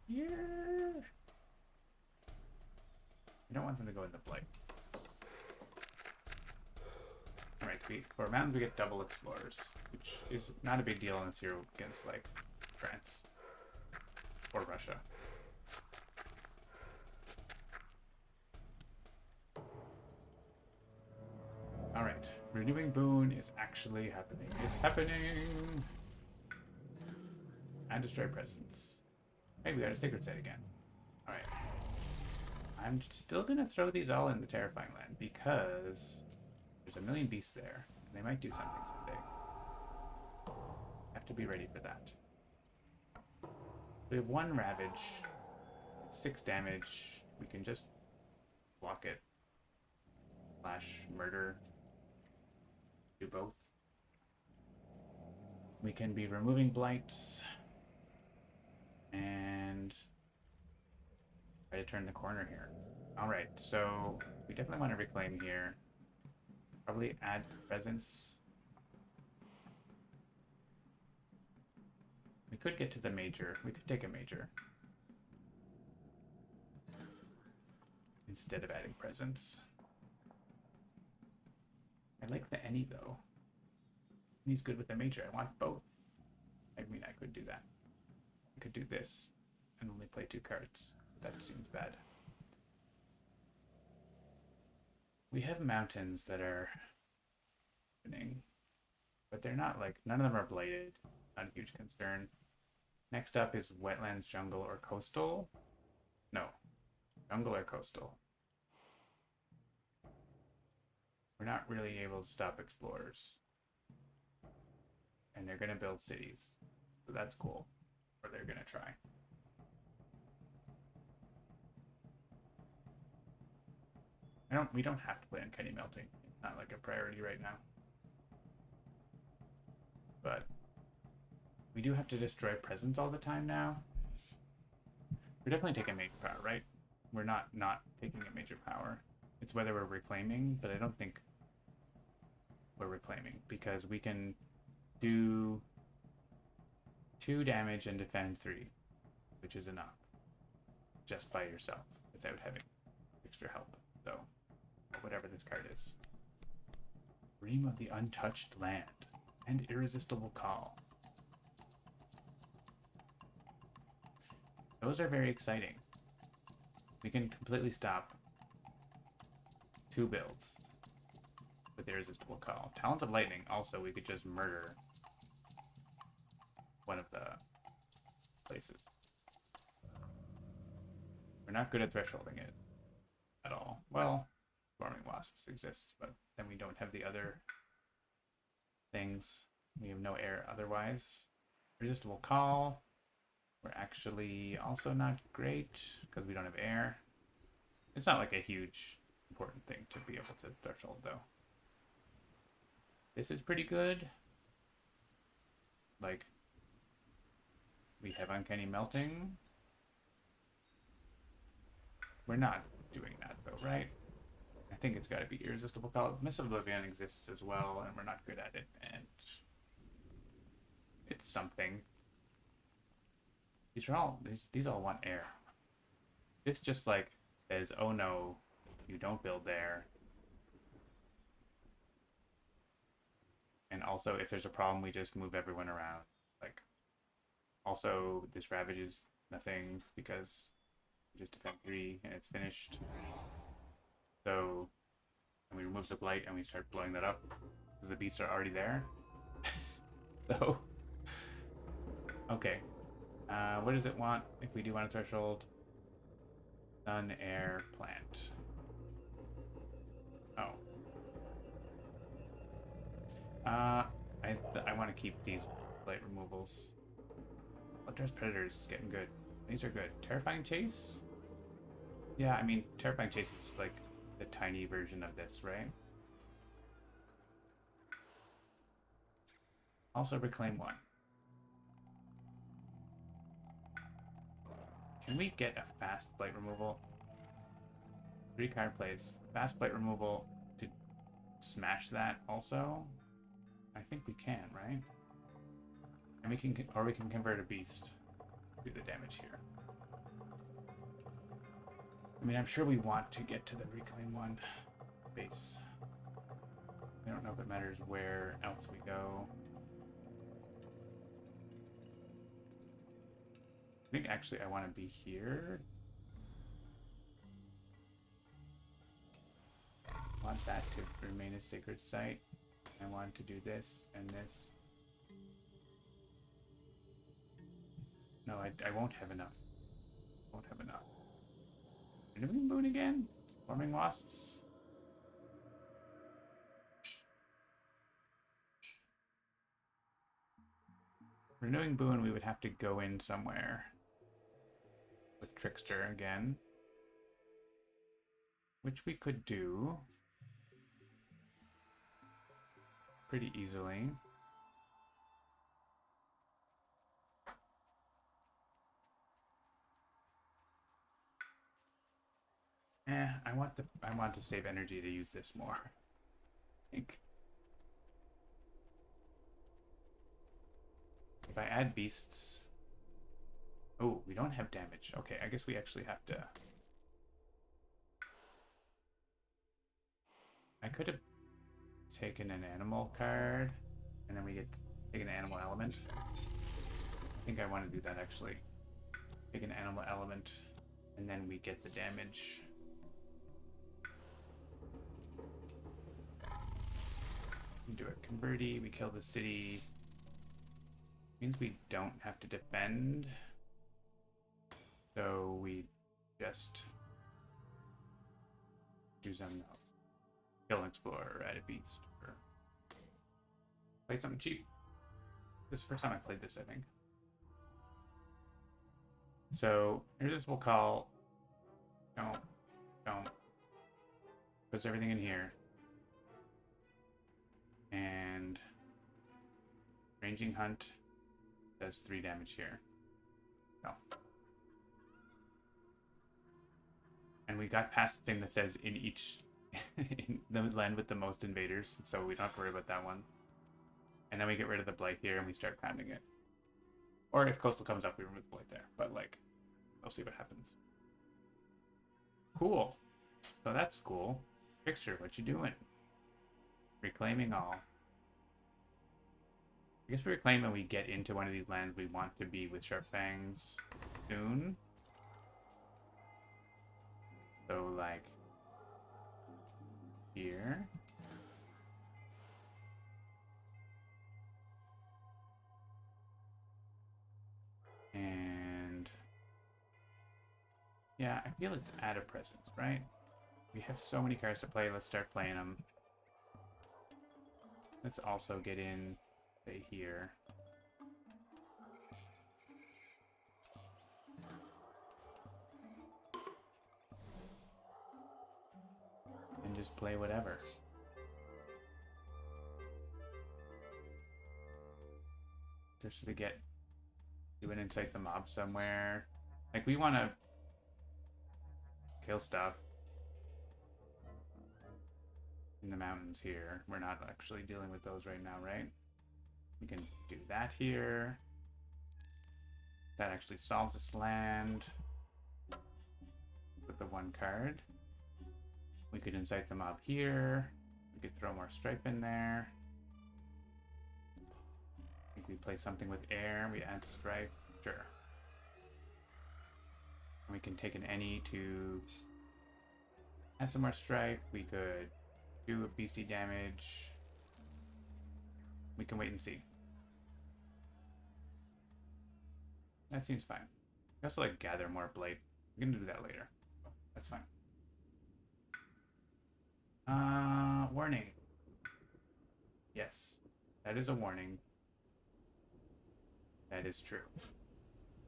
here. I don't want them to go in the blight. Alright, for mountains we get double explorers, which is not a big deal unless you're against like France or Russia. Alright, renewing boon is actually happening. It's happening! And destroy presence. Hey, we got a secret set again. Alright. I'm still gonna throw these all in the Terrifying Land because there's a million beasts there. And they might do something someday. Have to be ready for that. We have 1 Ravage. It's 6 damage. We can just block it. Slash murder. Do both. We can be removing blights. And try to turn the corner here. Alright, so we definitely want to reclaim here. Probably add presence. We could get to the major. We could take a major. Instead of adding presence. I like the any though. He's good with the major. I want both. I mean, I could do that. I could do this and only play 2 cards. That seems bad. We have mountains that are happening, but they're not like, none of them are blighted. Not a huge concern. Next up is wetlands, jungle, or coastal. No, jungle or coastal. We're not really able to stop explorers. And they're going to build cities. So that's cool. Or they're going to try. We don't have to play Uncanny Melting. It's not like a priority right now. But we do have to destroy presence all the time now. We're definitely taking major power, right? We're not taking a major power. It's whether we're reclaiming, but I don't think we're reclaiming because we can do 2 damage and defend 3, which is enough just by yourself without having extra help. So whatever this card is. Dream of the Untouched Land and Irresistible Call. Those are very exciting. We can completely stop 2 builds with Irresistible Call. Talons of Lightning, also, we could just murder one of the places. We're not good at thresholding it at all. Well, Swarming Wasps exists, but then we don't have the other things. We have no air otherwise. Irresistible Call. We're actually also not great because we don't have air. It's not like a huge important thing to be able to threshold though. This is pretty good. Like, we have Uncanny Melting. We're not doing that though, right? I think it's got to be Irresistible Call. Mist of Oblivion exists as well, and we're not good at it, and it's something. These all want air. This just like says, oh no, you don't build there. And also, if there's a problem, we just move everyone around. Like, also, this Ravage is nothing because Just defend 3 and it's finished. So, and we remove the blight and we start blowing that up because the beasts are already there. So, okay. What does it want if we do want a threshold? Sun, air, plant. Oh. I want to keep these blight removals. Bloodthirst Predators is getting good. These are good. Terrifying Chase? Yeah, I mean, Terrifying Chase is like the tiny version of this, right? Also reclaim 1. Can we get a fast blight removal? 3 card plays. Fast blight removal to smash that also? I think we can, right? And we can, or we can convert a beast. Do the damage here. I mean, I'm sure we want to get to the reclaim 1 base. I don't know if it matters where else we go. I think actually I want to be here. I want that to remain a sacred site. I want to do this and this. No, I won't have enough. Won't have enough. Renewing Boon again? Swarming Wasps? Renewing Boon, we would have to go in somewhere with Trickster again, which we could do pretty easily. I want to save energy to use this more. I think. If I add beasts... Oh, we don't have damage. Okay, I guess we actually have to... I could have taken an animal card, and then we get take an animal element. I think I want to do that actually. Take an animal element, and then we get the damage. We do a converty, we kill the city. Means we don't have to defend. So we just do something else. Kill an explorer, add a beast, or play something cheap. This is the first time I played this, I think. So here's this we'll call don't. Puts everything in here. And ranging hunt does 3 damage here. No. And we got past the thing that says in each in the land with the most invaders, so we don't have to worry about that one. And then we get rid of the blight here and we start pounding it. Or if coastal comes up, we remove the blight there. But like, we'll see what happens. Cool. So that's cool. Fixture, what you doing? Reclaiming all. I guess we reclaim when we get into one of these lands we want to be with Sharp Fangs soon. So like here. And yeah, I feel it's add a presence, right? We have so many cards to play, let's start playing them. Let's also get in, say, here. And just play whatever. Just to get, do an Incite the Mob somewhere. Like, we want to kill stuff in the mountains here. We're not actually dealing with those right now, right? We can do that here. That actually solves this land with the 1 card. We could Incite the Mob here. We could throw more stripe in there. I think we play something with air. We add stripe. Sure. We can take an any to add some more strife. We could do a beastie damage. We can wait and see. That seems fine. We also like gather more blight. We're gonna do that later. That's fine. Warning. Yes, that is a warning. That is true.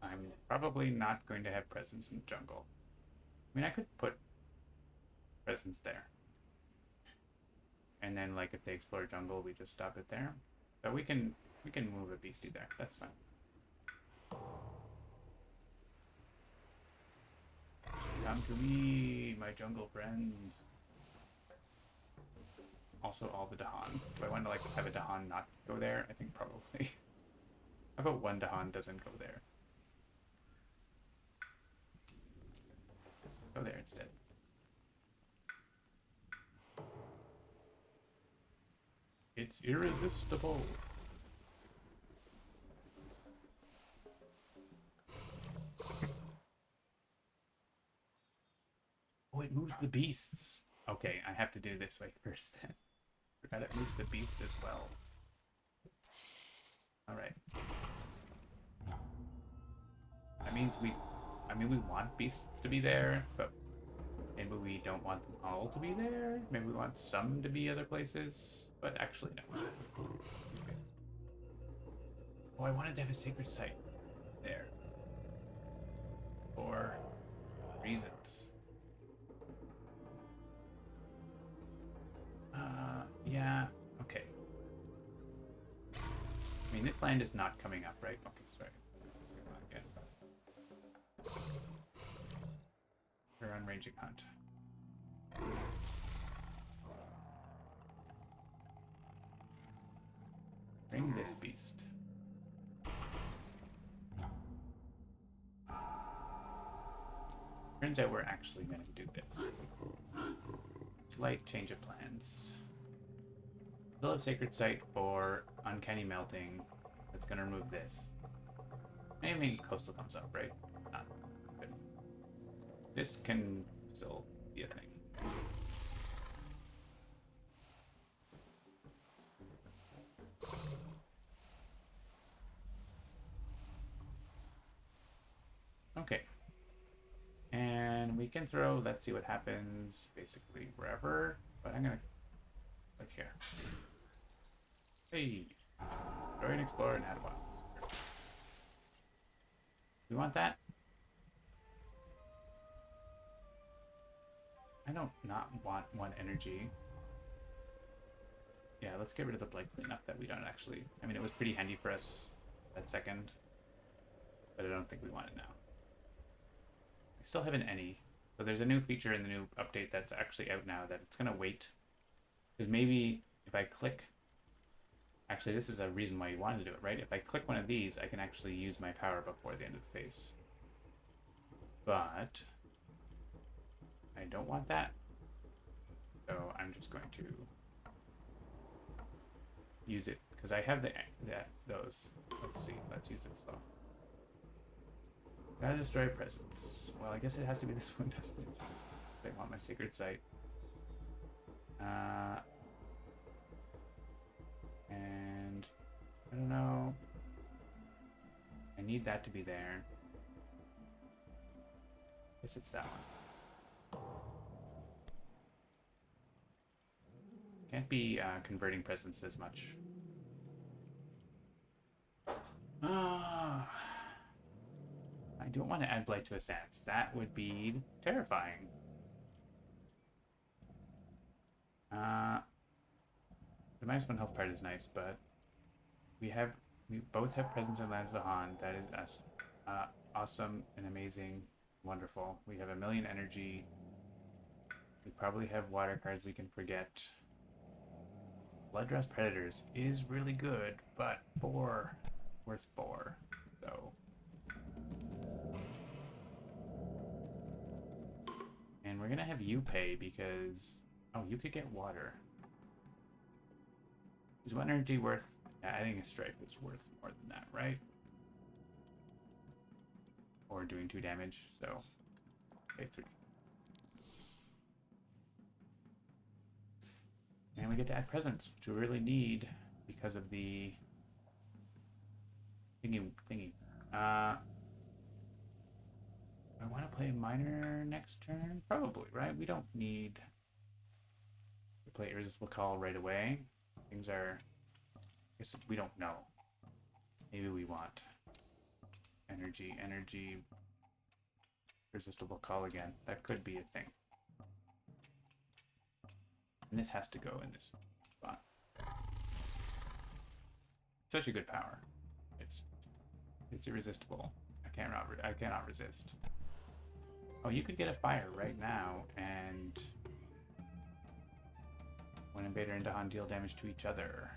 I'm probably not going to have presence in the jungle. I mean, I could put presence there. And then, like, if they explore jungle, we just stop it there. But we can move a beastie there. That's fine. Come to me, my jungle friends. Also, all the Dahan. Do I want to like have a Dahan not go there? I think probably. How about one Dahan doesn't go there? Go there instead. It's irresistible. Oh, it moves the beasts. Okay, I have to do this way first then. Forgot it moves the beasts as well. Alright. That means we want beasts to be there, but maybe we don't want them all to be there. Maybe we want some to be other places, but actually no. Oh, I wanted to have a sacred site there. For reasons. Yeah, okay. I mean, this land is not coming up, right? Okay, sorry. We're on ranging hunt. Bring this beast. Turns out we're actually going to do this. Slight change of plans. Fill up Sacred Site for Uncanny Melting. That's going to remove this. Maybe Coastal comes up, right? Not good. This can still be a thing. Okay. And we can throw, let's see what happens, basically wherever, but I'm gonna click here. Hey, destroy and explore and add wild. We want that? I don't not want one energy. Yeah, let's get rid of the blight cleanup that we don't actually, I mean, it was pretty handy for us that second, but I don't think we want it now. I still have an any. So there's a new feature in the new update that's actually out now that it's going to wait. Because maybe if I click... Actually, this is a reason why you wanted to do it, right? If I click one of these, I can actually use my power before the end of the phase. But... I don't want that. So I'm just going to... use it. Because I have those. Let's see. Let's use it slow. Gotta destroy presence. Well, I guess it has to be this one, doesn't it? I want my sacred site. And I don't know. I need that to be there. Guess it's that one. Can't be converting presence as much. I don't want to add blight to a Sans. That would be terrifying. The -1 health part is nice, but we both have presence in Lands of Han. That is us. Awesome and amazing, wonderful. We have 1,000,000 energy. We probably have water cards we can forget. Bloodrust Predators is really good, but 4 worth 4. So. And we're gonna have you pay because you could get water. Is 1 energy worth? Yeah, I think a strife is worth more than that, right? Or doing 2 damage. So Okay, 3. And we get to add presents, which we really need because of the thingy. I want to play a miner next turn? Probably, right? We don't need to play Irresistible Call right away. Things are... I guess we don't know. Maybe we want energy, Irresistible Call again. That could be a thing. And this has to go in this spot. Such a good power. It's irresistible. I cannot resist. Oh, you could get a fire right now, and when Invader and Dahan deal damage to each other,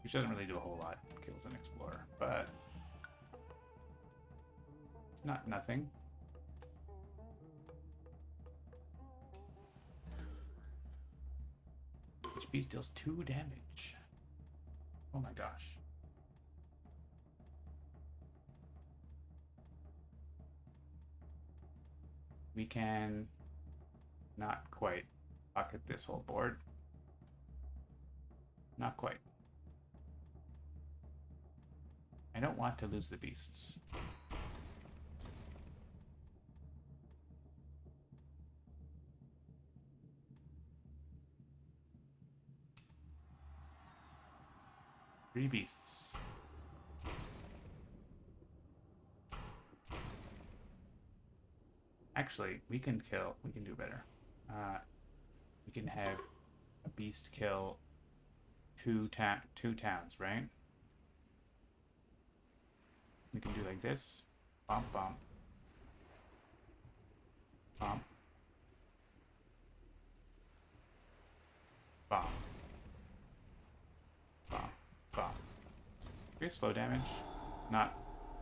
which doesn't really do a whole lot. Kills an Explorer, but it's not nothing. Each beast deals 2 damage. Oh my gosh. We can not quite pocket this whole board. Not quite. I don't want to lose the beasts. Three beasts. Actually, we can do better. We can have a beast kill two towns, right? We can do like this. Bump, bump. Bump. Bump. Bump. Bump. We have slow damage. Not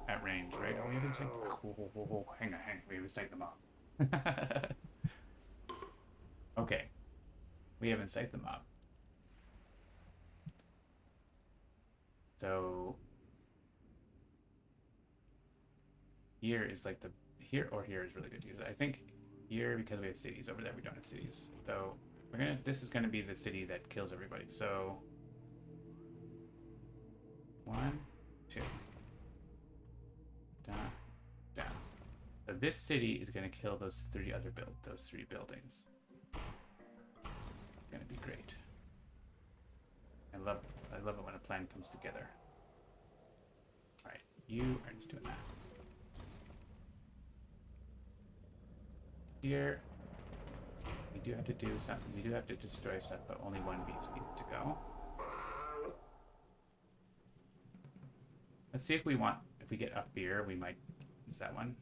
at range, right? Oh, we haven't psyched... Whoa. Hang on. We haven't psyched them up. Okay. We haven't psyched them up. So... here is like the... here or here is really good to use. I think here, because we have cities. Over there we don't have cities. So we're gonna... this is gonna be the city that kills everybody. So... 1, 2. Down. So this city is going to kill those three buildings. It's going to be great. I love it when a plan comes together. All right, you are just doing that. Here, we do have to do something. We do have to destroy stuff, but only one beast needs to go. Let's see if we get up here, we might use that one.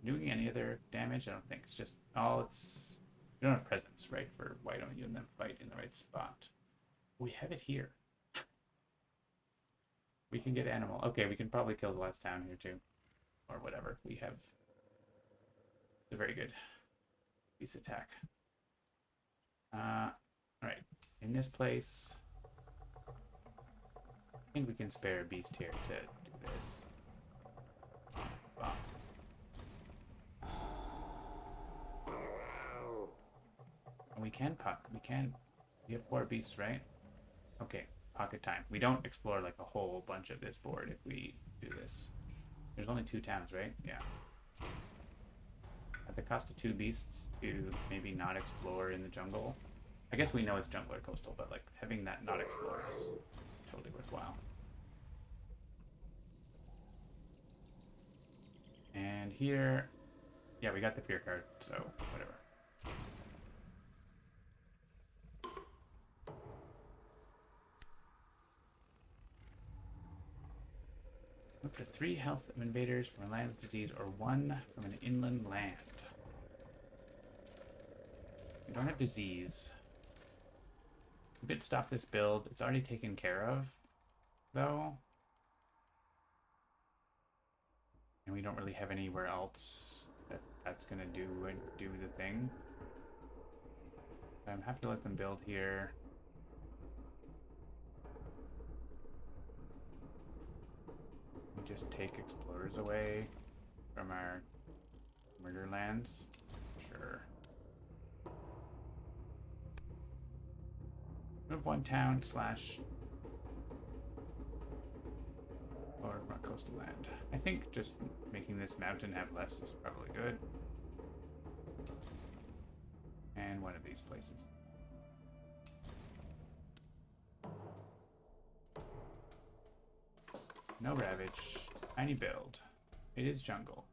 Doing any other damage? I don't think. It's just, we don't have presence, right? For why don't you and them fight in the right spot? We have it here. We can get animal. Okay, we can probably kill the last town here too. Or whatever. We have a very good beast attack. Alright. In this place, I think we can spare a beast here to do this. And we have 4 beasts, right? Okay, pocket time. We don't explore like a whole bunch of this board if we do this. There's only 2 towns, right? Yeah. At the cost of 2 beasts to maybe not explore in the jungle. I guess we know it's jungle or coastal, but like having that not explore is totally worthwhile. And here, yeah, we got the fear card, so whatever. Up to 3 health of invaders from a land of disease or 1 from an inland land. We don't have disease. We could stop this build. It's already taken care of, though. And we don't really have anywhere else that's gonna do the thing. I'm happy to let them build here. We just take explorers away from our Murder lands. Sure. Move one town slash or coastal land. I think just making this mountain have less is probably good. And one of these places. No ravage. Tiny build. It is jungle.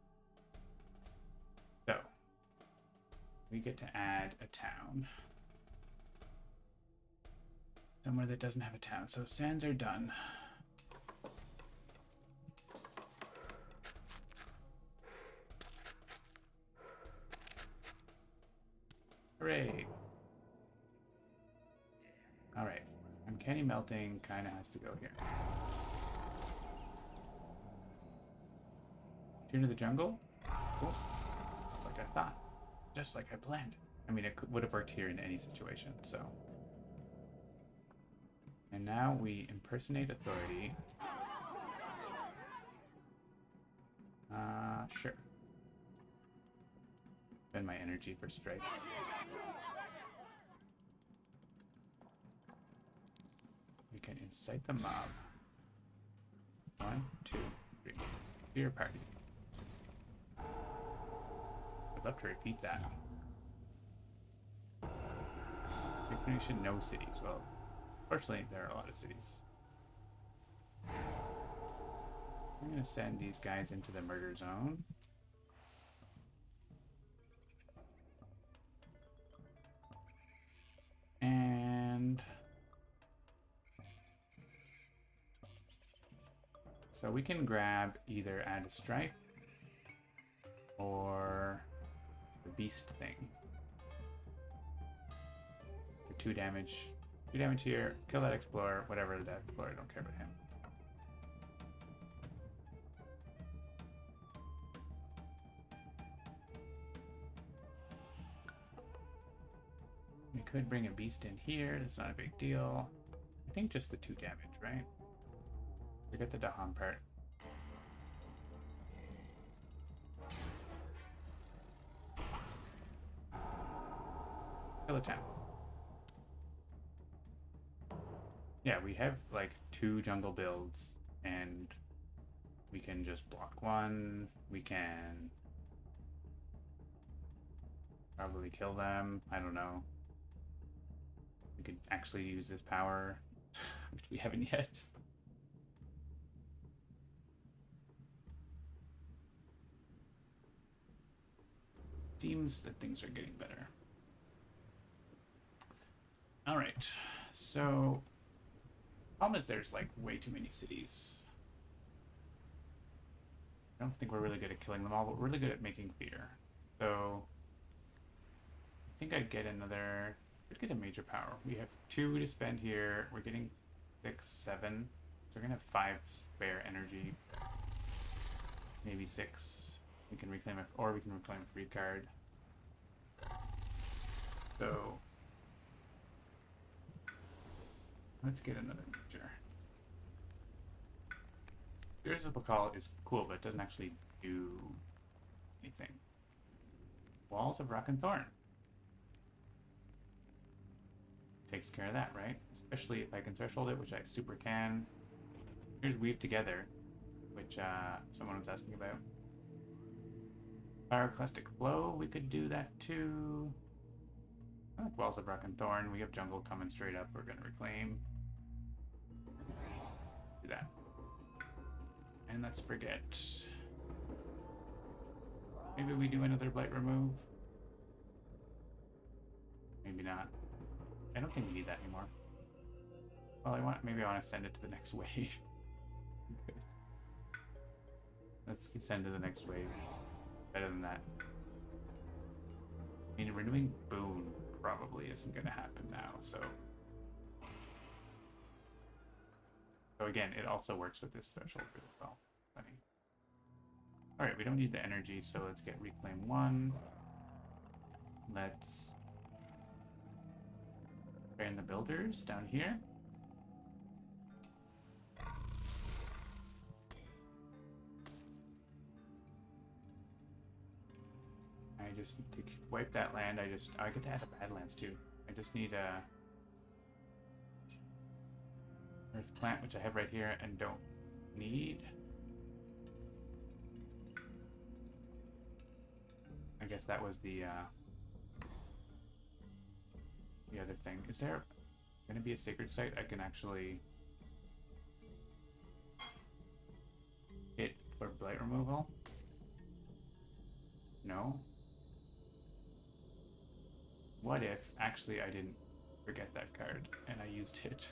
So, we get to add a town. Somewhere that doesn't have a town. So sands are done. Hooray! Alright. Uncanny melting kind of has to go here. Tune to the jungle? Cool. Just like I thought. Just like I planned. I mean, it would have worked here in any situation, so. And now we impersonate authority. Sure. Spend my energy for strikes. We can incite the mob. 1, 2, 3. Dear party. I'd love to repeat that. Recognition, no cities. Well, fortunately, there are a lot of cities. I'm going to send these guys into the murder zone. And so we can grab either add a strife or the beast thing. For 2 damage. 2 damage here. Kill that explorer. Whatever that explorer. I don't care about him. We could bring a beast in here. That's not a big deal. I think just the 2 damage, right? Forget the Dahan part. Kill a town. Yeah, we have like 2 jungle builds, and we can just block one. We can probably kill them. I don't know. We could actually use this power, which we haven't yet. Seems that things are getting better. All right, so problem is there's like way too many cities. I don't think we're really good at killing them all, but we're really good at making fear. So I think I'd get another. Could get a major power. We have 2 to spend here. We're getting 6, 7. So we're gonna have 5 spare energy. Maybe 6. We can reclaim it, or we can reclaim a free card. So let's get another major. Irresistible Call is cool, but it doesn't actually do anything. Walls of Rock and Thorn. Takes care of that, right? Especially if I can threshold it, which I super can. Here's Weave Together, which someone was asking about. Pyroclastic Flow, we could do that too. I like Walls of Rock and Thorn. We have jungle coming straight up. We're gonna reclaim. Do that. And let's forget. Maybe we do another Blight Remove. Maybe not. I don't think we need that anymore. Well, maybe I want to send it to the next wave. Good. Let's send to the next wave. Better than that. I mean, renewing Boon probably isn't going to happen now, so. So again, it also works with this threshold really well. Funny. Alright, we don't need the energy, so let's get Reclaim 1. Let's ban the builders down here. just need to wipe that land. I get to add a Badlands too. I just need a earth plant, which I have right here and don't need. I guess that was the other thing. Is there going to be a sacred site I can actually hit for blight removal? No. What if actually I didn't forget that card and I used it?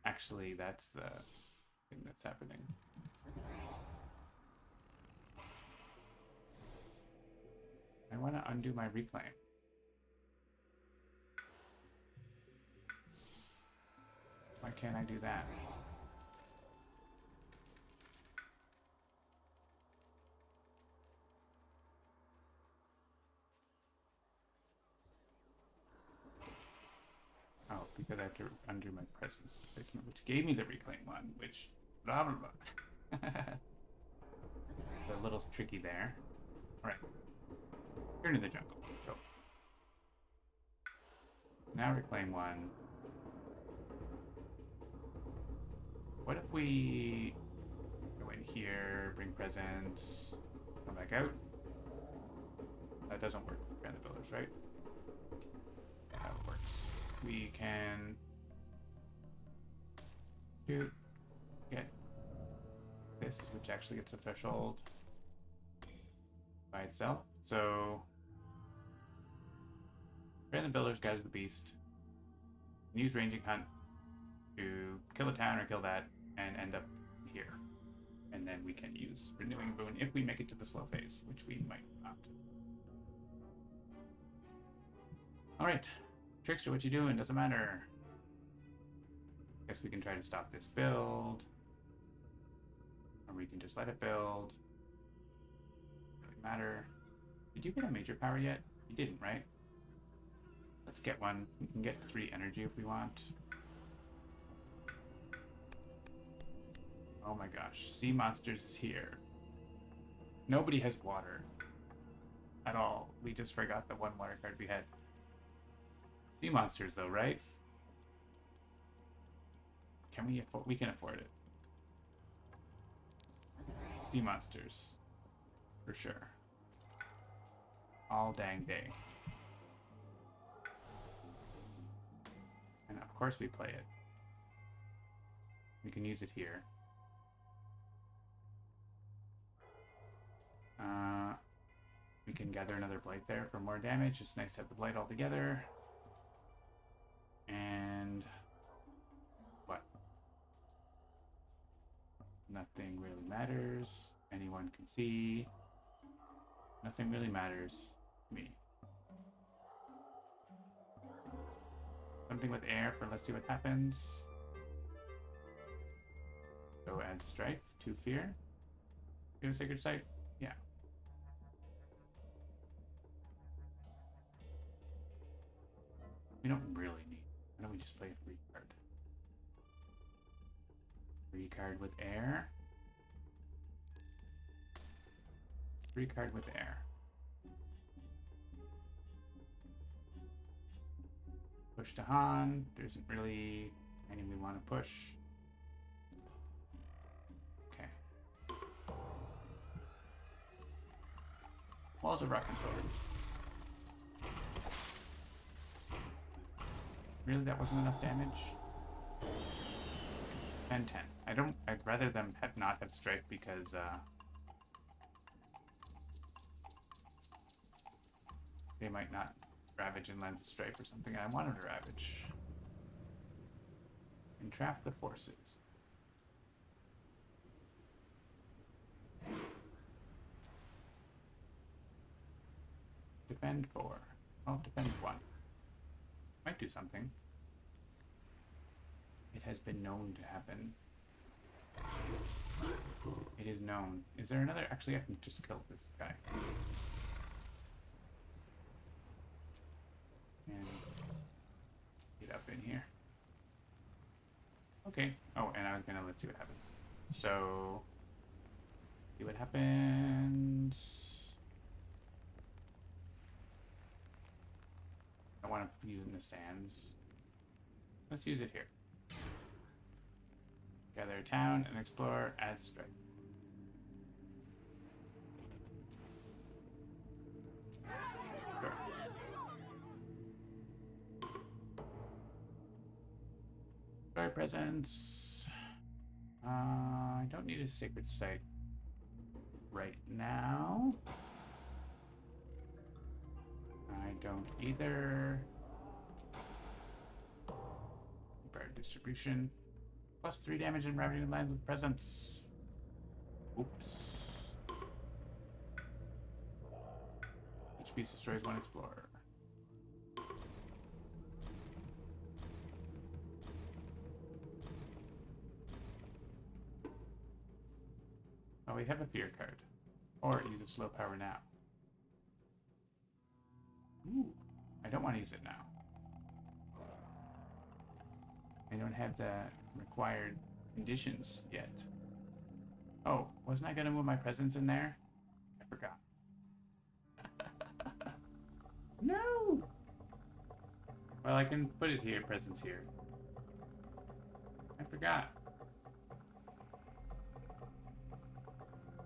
Actually, that's the thing that's happening. I want to undo my reclaim. Why can't I do that? Oh, because I have to undo my presence placement, which gave me the reclaim one, which blah blah blah. It's a little tricky there. Alright. You're in the jungle. Go. Now reclaim one. What if we go in here, bring presents, come back out? That doesn't work with Grand the Builders, right? That works. We can get this, which actually gets a threshold by itself. So Grand the Builders guys the beast. Use ranging hunt to kill a town or kill that and end up here. And then we can use renewing boon if we make it to the slow phase, which we might not. Alright. Trickster, what you doing? Doesn't matter. Guess we can try to stop this build. Or we can just let it build. Doesn't matter. Did you get a major power yet? You didn't, right? Let's get one. We can get 3 energy if we want. Oh my gosh. Sea Monsters is here. Nobody has water. At all. We just forgot the one water card we had. Sea Monsters though, right? Can we afford? We can afford it. Sea Monsters. For sure. All dang day. And of course we play it. We can use it here. We can gather another blight there for more damage. It's nice to have the blight all together. And what? Nothing really matters. Anyone can see. Nothing really matters to me. Something with air for let's see what happens. So add strife to fear. Do a sacred site? Yeah. We don't really need. Why don't we just play a free card? Free card with air. Free card with air. Push to Han. There isn't really anything we want to push. Okay. Walls of Rock and Sword. Really, that wasn't enough damage? 10-10. I'd rather them not have Strife because, they might not Ravage and land Strife or something. I wanted to Ravage. Entrap the forces. Defend 4. Oh, defend 1. Might do something. It has been known to happen. It is known. Is there another? Actually, I can just kill this guy. And get up in here. Okay. Oh, and I was gonna let's see what happens. So see what happens. want to use it in the sands. Let's use it here. Gather a town and explore, add strike. Sure. Story presence. I don't need a sacred site right now. I don't either. Bird distribution. +3 damage and ravaging lands with presence. Oops. Each piece destroys one explorer. Oh, we have a fear card. Or use a slow power now. Ooh, I don't want to use it now. I don't have the required conditions yet. Oh, wasn't I going to move my presence in there? I forgot. No! Well, I can put it here, presence here. I forgot.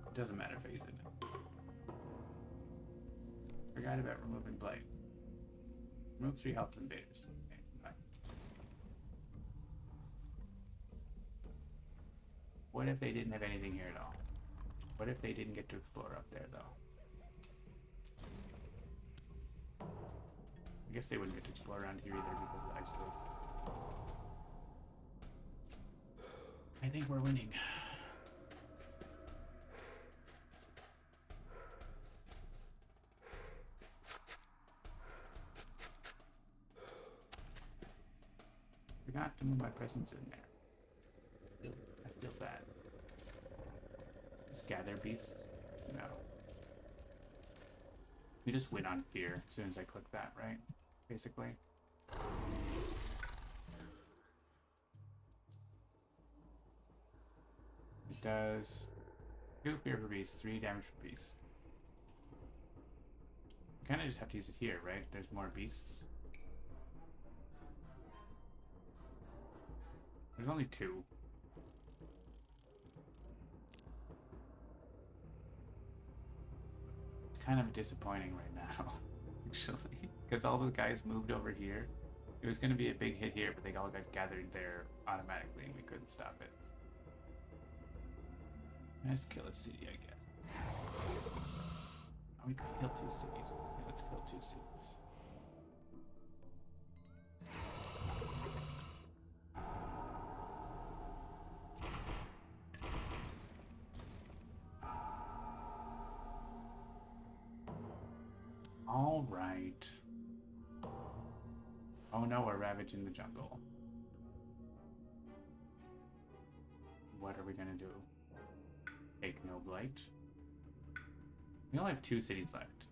It doesn't matter if I use it. Forgot about removing blight. Remove 3 health invaders. Okay, bye. What if they didn't have anything here at all? What if they didn't get to explore up there, though? I guess they wouldn't get to explore around here either because of the isolate. I think we're winning. Forgot to move my presence in there. I feel bad. Just gather beasts? No. We just win on fear as soon as I click that, right? Basically. It does 2 fear per beast, 3 damage per beast. You kind of just have to use it here, right? There's more beasts. There's only 2. It's kind of disappointing right now, actually, because all the guys moved over here. It was going to be a big hit here, but they all got gathered there automatically, and we couldn't stop it. Let's kill a city, I guess. Oh, we could kill 2 cities. Okay, let's kill 2 cities. All right. Oh no, we're ravaging the jungle. What are we gonna do? Take no blight. We only have 2 cities left.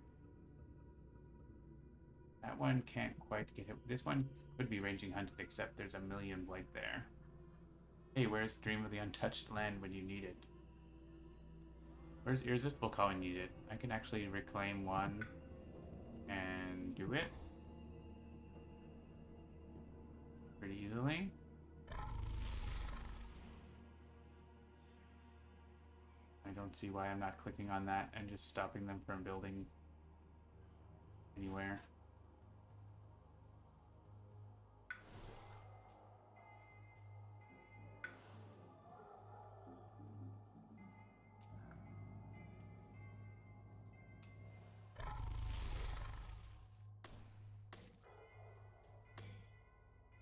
That one can't quite get hit. This one could be ranging hunted, except there's a million blight there. Hey, where's Dream of the Untouched Land when you need it? Where's Irresistible Call when you need it? I can actually reclaim one and do it pretty easily. I don't see why I'm not clicking on that and just stopping them from building anywhere.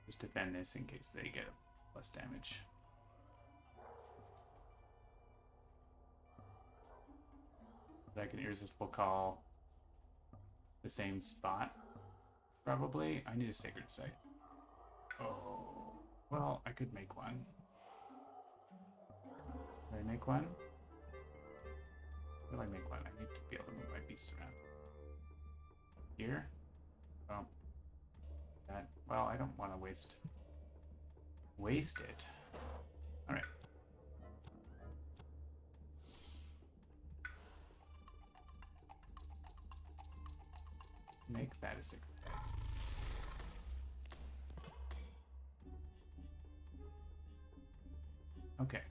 Just defend this in case they get less damage. I can Irresistible Call the same spot, probably. I need a Sacred Site. Oh, well, I could make one. Did I make one? How do I make one? I need to be able to move my beasts around. Here? Oh. That. Well, I don't want to waste it. All right. Make that a secret. Okay.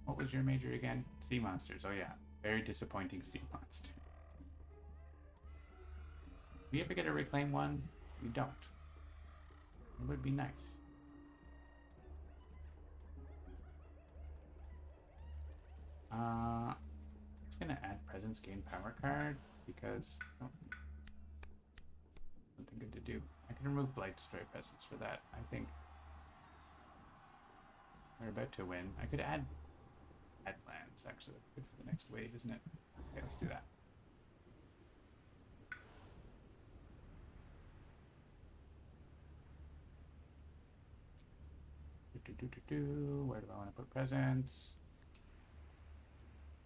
What was your major again? Sea monsters. Oh yeah. Very disappointing sea monster. Do we ever get a reclaim one? We don't. It would be nice. Just gonna add presence gain power card because something good to do. I can remove blight destroy presence for that. I think we're about to win. I could add lands actually. Good for the next wave, isn't it? Okay, let's do that. Where do I want to put presents?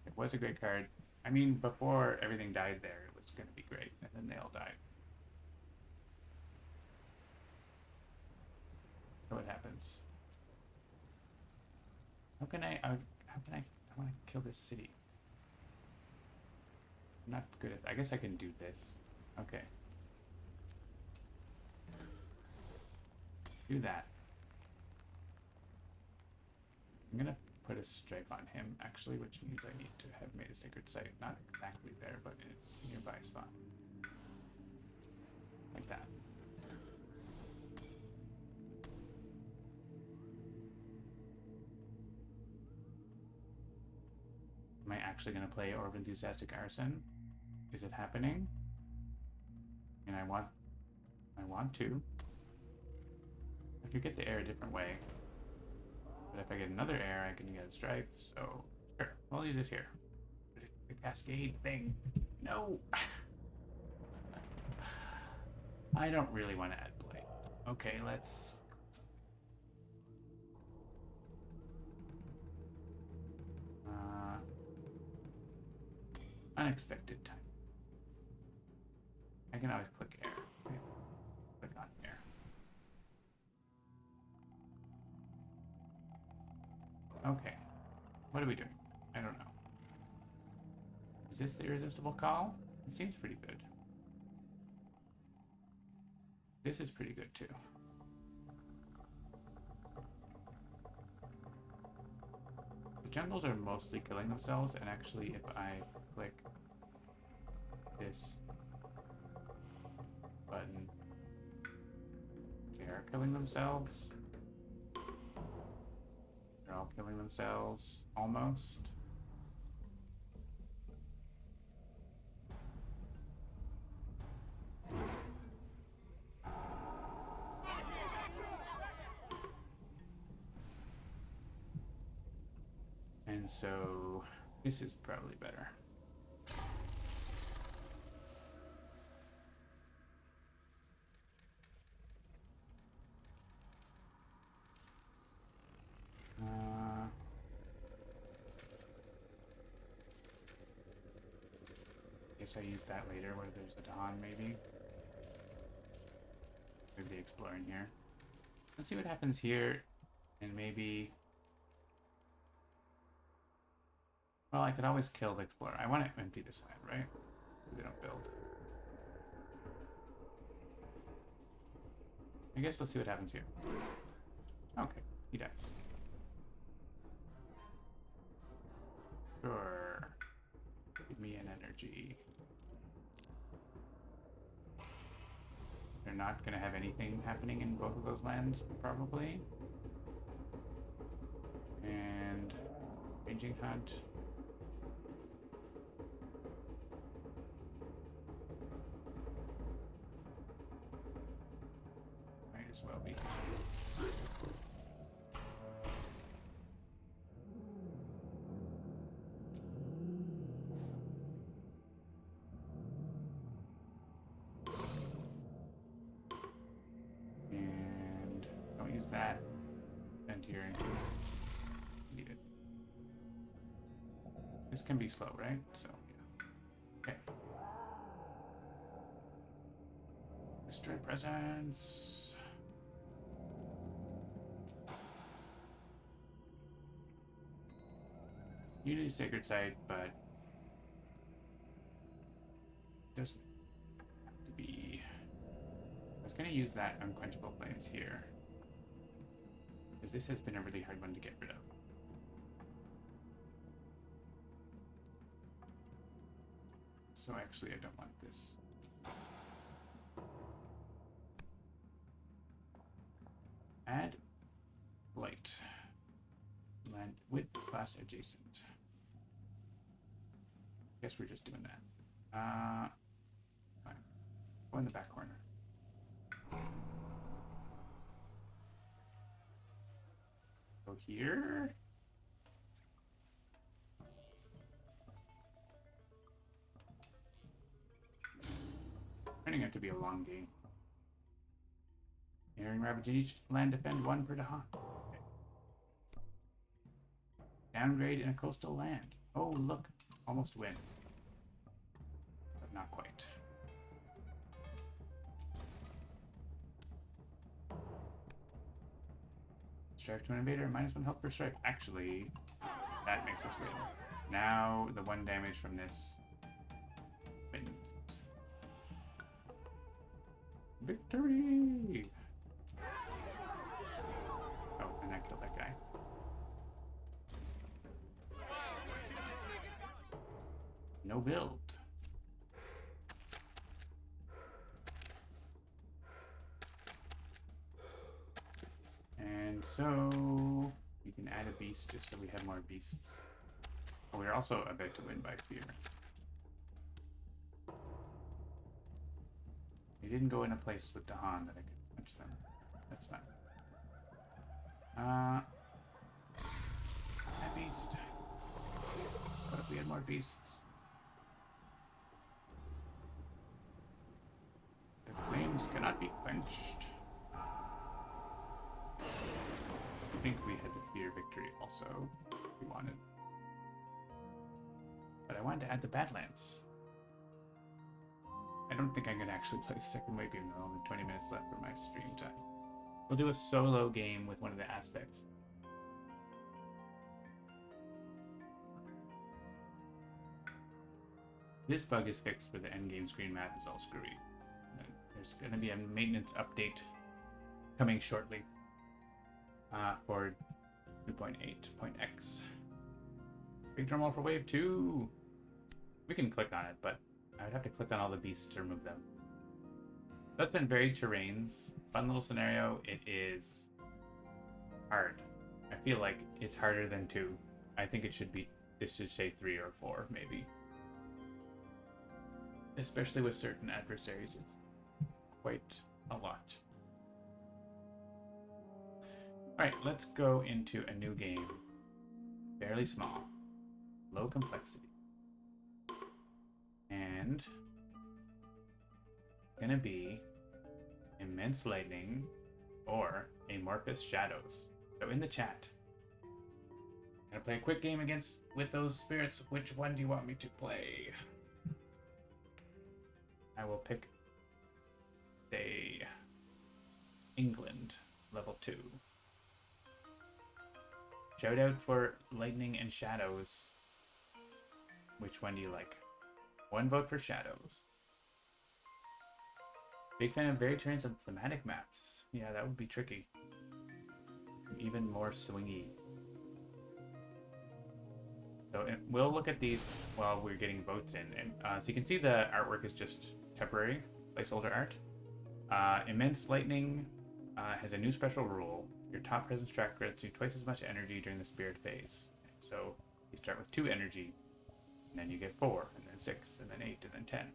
It was a great card. I mean, before everything died there, it was going to be great, and then they all died. So what happens? How can I want to kill this city. I'm not good at, I guess I can do this. Okay. Do that. I'm gonna put a strafe on him, actually, which means I need to have made a sacred site. Not exactly there, but in a nearby spot. Like that. Am I actually gonna play Orb of Enthusiastic Arson? Is it happening? And I want to. I could get the air a different way. But if I get another air, I can get a strife, so sure, we'll use it here. The cascade thing. No! I don't really want to add blight. Okay, let's... unexpected time. I can always click air. Okay. Click on air. Okay. What are we doing? I don't know. Is this the irresistible call? It seems pretty good. This is pretty good too. The jungles are mostly killing themselves, and actually if I click this button, they are killing themselves. They're all killing themselves, almost. And so this is probably better. Guess I use that later where there's a dawn, maybe. Maybe the exploring here. Let's see what happens here, and maybe... Well, I could always kill the explorer. I want to empty this land, right? They don't build. I guess let's see what happens here. Okay, he dies. Sure. Give me an energy. They're not going to have anything happening in both of those lands, probably. And ranging hunt. Might as well be. And don't use that. And here in case you need it. This can be slow, right? So yeah. Okay. Destroy presence. Unity Sacred Site, but doesn't have to be. I was gonna use that Unquenchable Flames here. Because this has been a really hard one to get rid of. So actually, I don't want this. Add light. Land with / adjacent. Guess we're just doing that. Fine. Go in the back corner. Go here. Turning out to be a long game. Airing Ravage in each land, defend 1 per Dahan. Okay. Downgrade in a coastal land. Oh, look. Almost win. But not quite. Strike to an invader, -1 health per strike. Actually, that makes us win. Now, the 1 damage from this wins. Victory! Oh, and I killed that guy. No build. And so we can add a beast just so we have more beasts. Oh, we're also about to win by fear. We didn't go in a place with Dahan that I could punch them. That's fine. That beast. What if we had more beasts? The flames cannot be quenched. I think we had the fear victory also, if we wanted. But I wanted to add the Badlands. I don't think I'm going to actually play the second wave, even though only 20 minutes left for my stream time. We'll do a solo game with one of the aspects. This bug is fixed where the endgame screen map is all screwy. And there's going to be a maintenance update coming shortly for 2.8.x. Big drum roll for wave 2! We can click on it, but I would have to click on all the beasts to remove them. That's been varied terrains. Fun little scenario. It is hard. I feel like it's harder than 2. I think it should be, this should say 3 or 4, maybe. Especially with certain adversaries, it's quite a lot. Alright, let's go into a new game. Fairly small. Low complexity. And gonna be Immense Lightning or Amorphous Shadows. So in the chat, I'm gonna play a quick game with those spirits. Which one do you want me to play? I will pick, say, England, level 2. Shout out for Lightning and Shadows. Which one do you like? 1 vote for Shadows. Big fan of varied terrains and thematic maps. Yeah, that would be tricky. Even more swingy. So we'll look at these while we're getting votes in. And so you can see the artwork is just temporary, placeholder art. Immense Lightning has a new special rule. Your top presence track grants you twice as much energy during the spirit phase. So you start with 2 energy, and then you get 4, and then 6, and then 8, and then 10.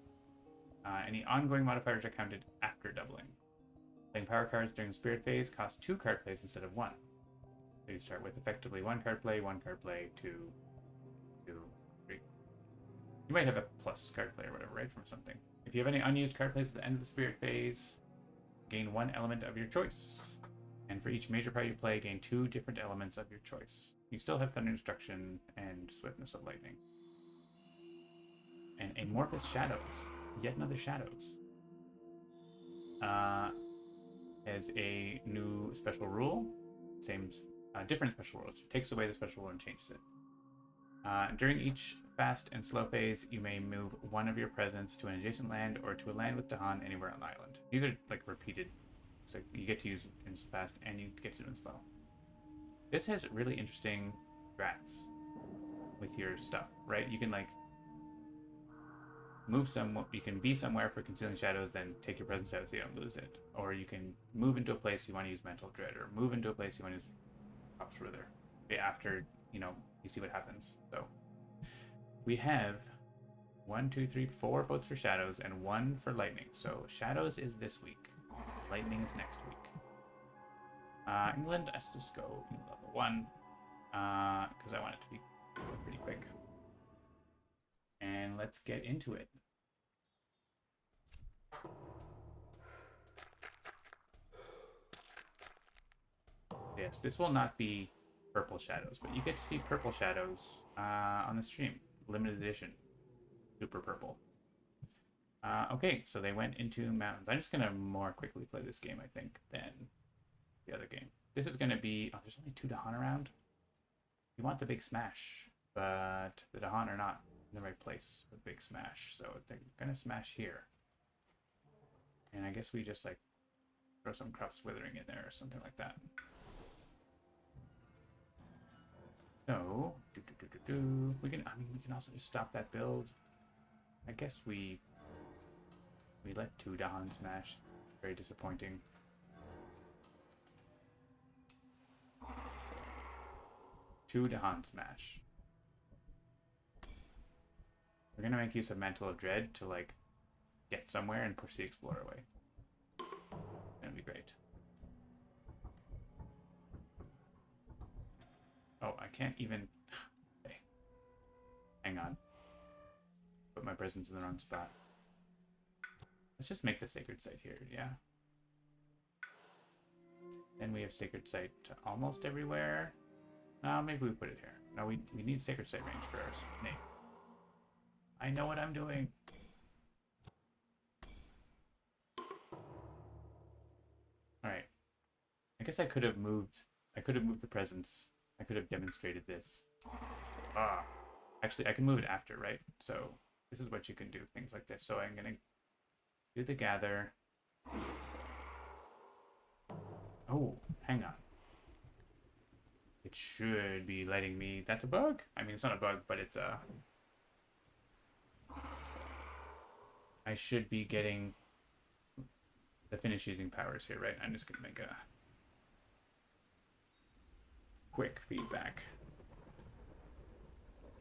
Any ongoing modifiers are counted after doubling. Playing power cards during the spirit phase costs 2 card plays instead of 1. So you start with effectively 1 card play, 1 card play, 2, 2, 3. You might have a plus card play or whatever, right, from something. If you have any unused card plays at the end of the spirit phase, gain 1 element of your choice. And for each major power you play, gain 2 different elements of your choice. You still have Thunder Destruction and Swiftness of Lightning. And Amorphous Shadows. Yet another Shadows. Has a new special rule. Same, different special rules. Takes away the special rule and changes it. During each fast and slow phase, you may move 1 of your presence to an adjacent land or to a land with Dahan anywhere on the island. These are like repeated. So you get to use in fast and you get to do in slow. This has really interesting strats with your stuff, right? You can like move some. You can be somewhere for concealing shadows, then take your presence out so you don't lose it. Or you can move into a place you want to use mental dread, or move into a place you want to use Props Wither. After you see what happens. So we have 1, 2, 3, 4 votes for shadows and 1 for lightning. So shadows is this week. Lightning is next week. England, let's just go level 1 because I want it to be pretty quick. And let's get into it. Yes, this will not be purple shadows, but you get to see purple shadows on the stream. Limited edition. Super purple. Okay, so they went into mountains. I'm just going to more quickly play this game, I think, than the other game. This is going to be... Oh, there's only 2 Dahan around. You want the big smash, but the Dahan are not in the right place for the big smash, so they're going to smash here. And I guess we just, like, throw some Crops Withering in there or something like that. So, we can also just stop that build. I guess we let 2 Dahan smash. It's very disappointing. Two Dahan smash. We're gonna make use of Mantle of Dread to like get somewhere and push the Explorer away. That'd be great. Oh, I can't even... Okay. Hang on. Put my presence in the wrong spot. Let's just make the Sacred Site here, yeah? Then we have Sacred Site to almost everywhere. Maybe we put it here. No, we need Sacred Site range for our name. I know what I'm doing. Alright. I guess I could have moved the presence. I could have demonstrated this. Actually, I can move it after, right? So this is what you can do, things like this. So I'm gonna do the gather. Oh, hang on. It should be letting me... That's a bug? I mean, it's not a bug, but it's a... I should be getting the finish using powers here, right? I'm just gonna make a quick feedback.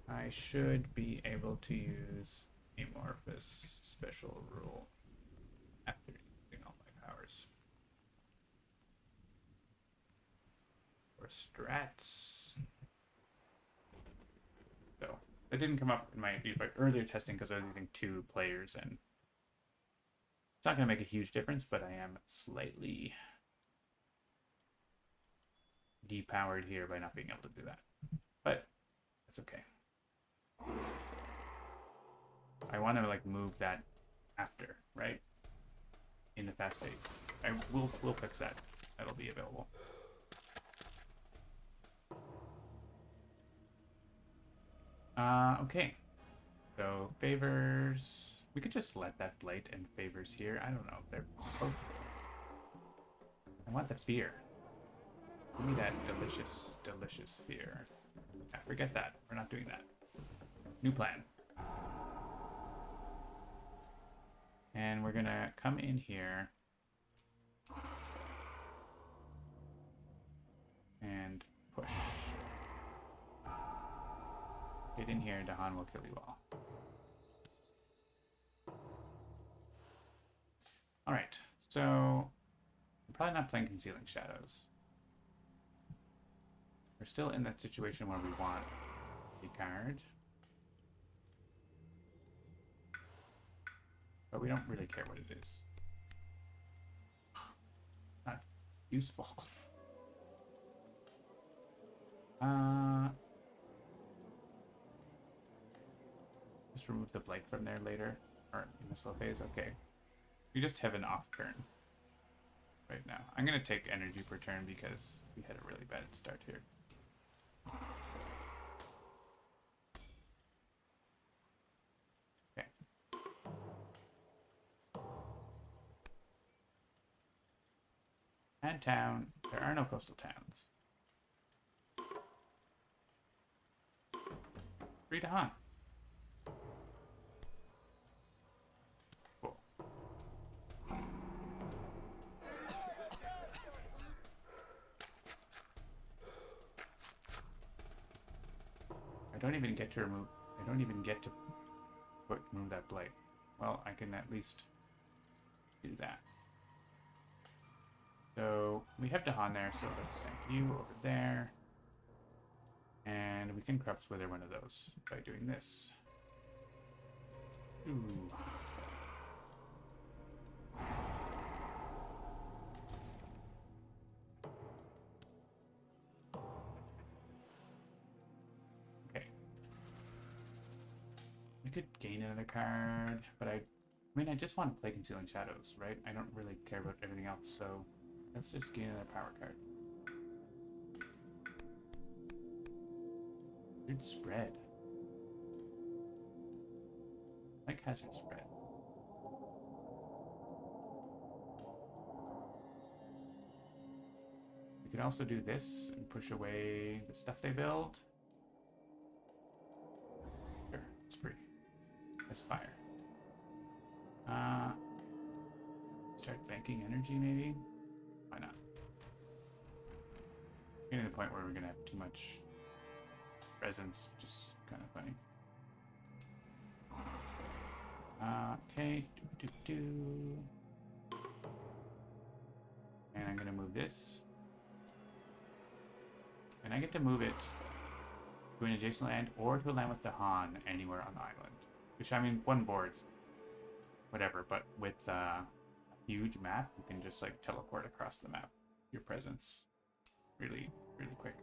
I should be able to use Amorphous Special Rule after using all my powers. Or strats. So, that didn't come up in my earlier testing because I was using 2 players, and it's not going to make a huge difference, but I am slightly depowered here by not being able to do that. But that's okay. I want to like move that after, right? In the fast pace. We'll fix that. That'll be available. Okay. So favors. We could just let that blight and favors here. I don't know. They're both. I want the fear. Give me that delicious, delicious fear. Yeah, forget that. We're not doing that. New plan. And we're gonna come in here and push. Get in here, Dahan will kill you all. Alright, so I'm probably not playing Concealing Shadows. We're still in that situation where we want a card. But we don't really care what it is. Not useful. Just remove the blight from there later. Or in the slow phase, okay. We just have an off turn right now. I'm gonna take energy per turn because we had a really bad start here. Okay. And town. There are no coastal towns. Free to hunt. Cool. I don't even get to remove. I don't even get to remove that blight. Well, I can at least do that. So we have Dahan there, so let's send you over there. And we can corrupt wither one of those by doing this. Ooh. Okay. We could gain another card, but I mean, I just want to play Concealing Shadows, right? I don't really care about everything else, so let's just gain another power card. Hazard Spread. I like Hazard Spread. We could also do this and push away the stuff they build. Sure, it's free. It's fire. Start banking energy, maybe? Why not? Getting to the point where we're gonna have too much presence, which is kind of funny. Okay. And I'm gonna move this. And I get to move it to an adjacent land or to a land with Dahan anywhere on the island. Which, I mean, one board, whatever, but with a huge map, you can just like teleport across the map your presence really, really quick.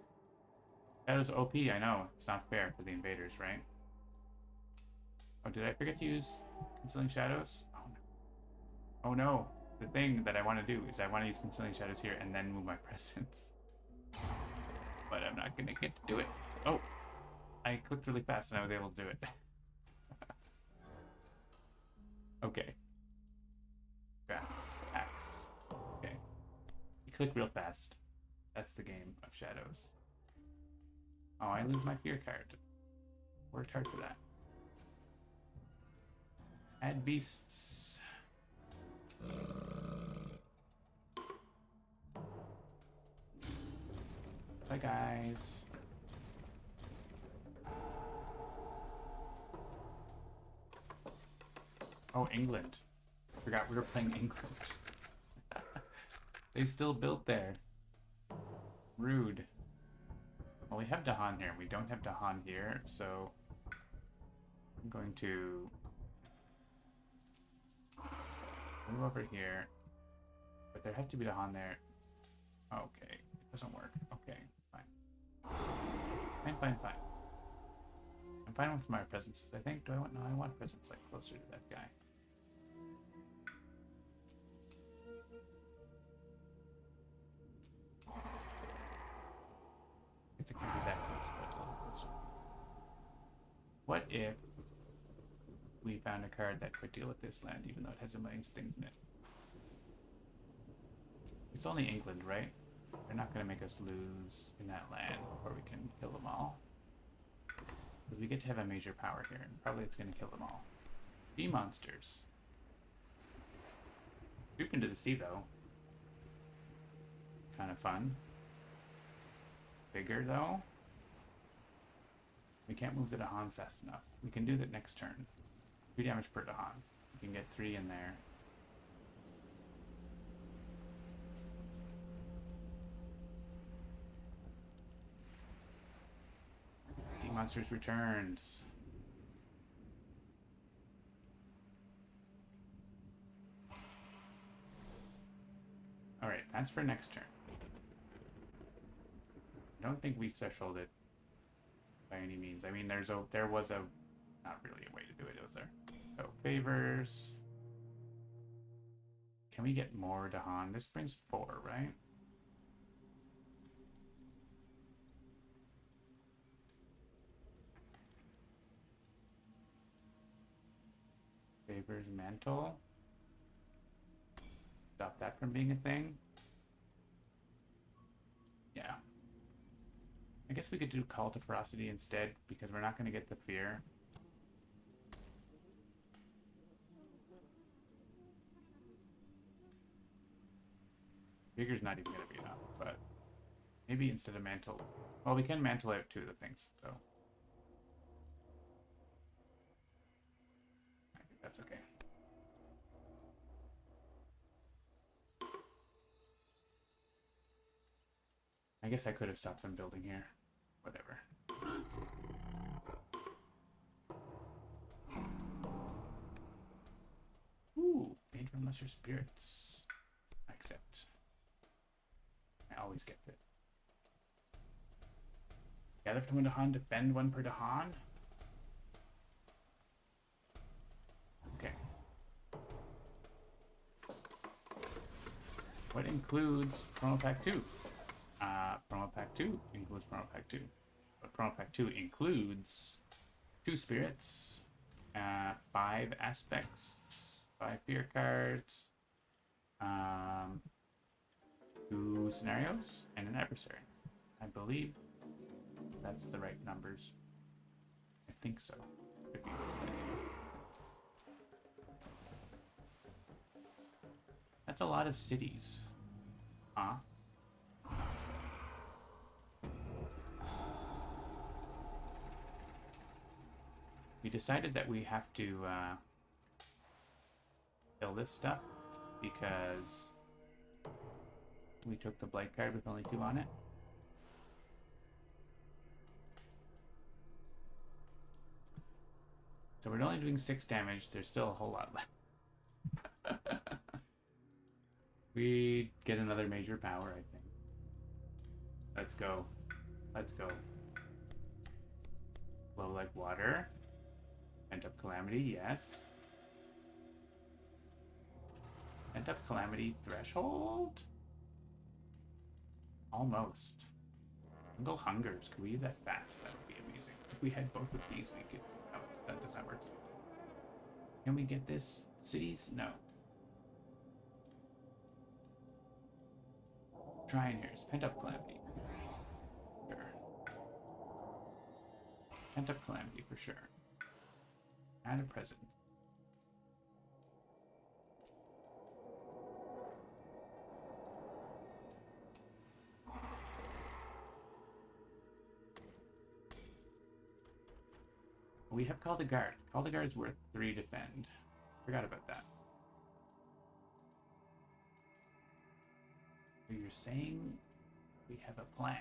That is OP, I know. It's not fair for the invaders, right? Oh, did I forget to use Concealing Shadows? Oh no. Oh no. The thing that I want to do is I want to use Concealing Shadows here and then move my presence. But I'm not going to get to do it. Oh, I clicked really fast and I was able to do it. Okay. Grats. Axe. Okay. You click real fast. That's the game of shadows. Oh, I lose my fear card. Worked hard for that. Add beasts. Bye, guys. Oh, England. Forgot we were playing England. They still built there. Rude. Well, we have Dahan here. We don't have Dahan here, so I'm going to move over here. But there has to be Dahan there. Okay, it doesn't work. Okay, fine. Fine. I'm fine with my presences, I think. Do I want... No, I want presence like closer to that guy. I guess it can't be that close, but a little closer. What if we found a card that could deal with this land, even though it has a million things in it? It's only England, right? They're not going to make us lose in that land before we can kill them all. Because we get to have a major power here, and probably it's going to kill them all. Sea monsters. Swoop into the sea, though. Kind of fun. Bigger, though. We can't move the Dahan fast enough. We can do that next turn. 3 damage per Dahan. We can get 3 in there. Sea monsters returns. Alright, that's for next turn. I don't think we threshold it by any means. I mean, there was a, not really a way to do it, was there? So, favors. Can we get more Dahan? This brings 4, right? Favors mantle. Stop that from being a thing. Yeah. I guess we could do Call to Ferocity instead, because we're not going to get the fear. Vigor's not even going to be enough, but maybe instead of Mantle... Well, we can Mantle out two of the things, so... I think that's okay. I guess I could have stopped them building here. Whatever. Ooh, made from lesser spirits. I accept. I always get this. Gather from a Dahan, defend one per Dahan. Okay. What includes Promo Pack 2? Promo Pack 2 includes Promo Pack 2. But Promo Pack 2 includes 2 spirits, 5 aspects, 5 fear cards, 2 scenarios, and an adversary. I believe that's the right numbers. I think so. Could be. That's a lot of cities. Huh? We decided that we have to kill this stuff because we took the Blight card with only 2 on it. So we're only doing 6 damage. There's still a whole lot left. We get another major power, I think. Let's go. Let's go. Flow like water. Pent-up Calamity, yes. Pent-up Calamity threshold? Almost. Single Hungers. Could we use that fast? That would be amazing. If we had both of these, we could... Oh, that does not work. Can we get this? Cities? No. Trying here is Pent-up Calamity. Sure. Pent-up Calamity for sure. Add a present. We have Call the Guard. Call the Guard is worth 3 defend. Forgot about that. So you're saying we have a plan.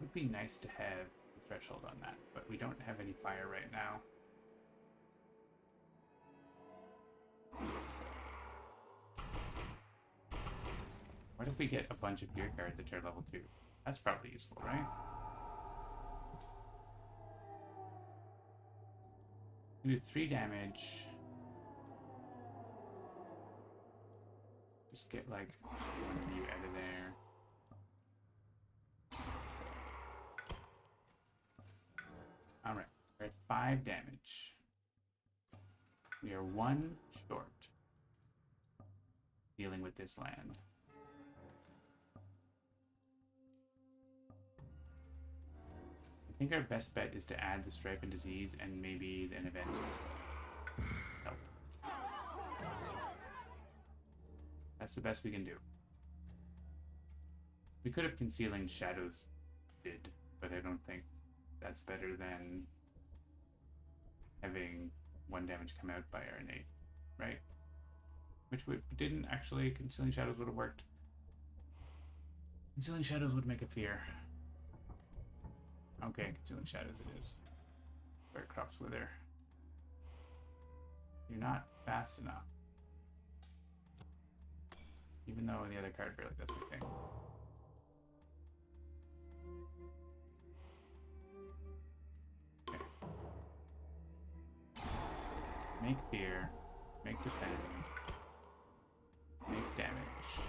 It would be nice to have a threshold on that, but we don't have any fire right now. What if we get a bunch of fear cards at tier level 2? That's probably useful, right? We do 3 damage. Just get like one of you out of there. Alright, we're at 5 damage. We are 1 short dealing with this land. I think our best bet is to add the Strife and Disease and maybe an event. Help. That's the best we can do. We could have Concealing Shadows did, but I don't think that's better than having 1 damage come out by our innate, right? Which didn't actually, Concealing Shadows would have worked. Concealing Shadows would make a fear. Okay, Concealing Shadows it is. Where crops wither. You're not fast enough. Even though the other card barely does anything. Okay. Make fear. Make defend. Make damage.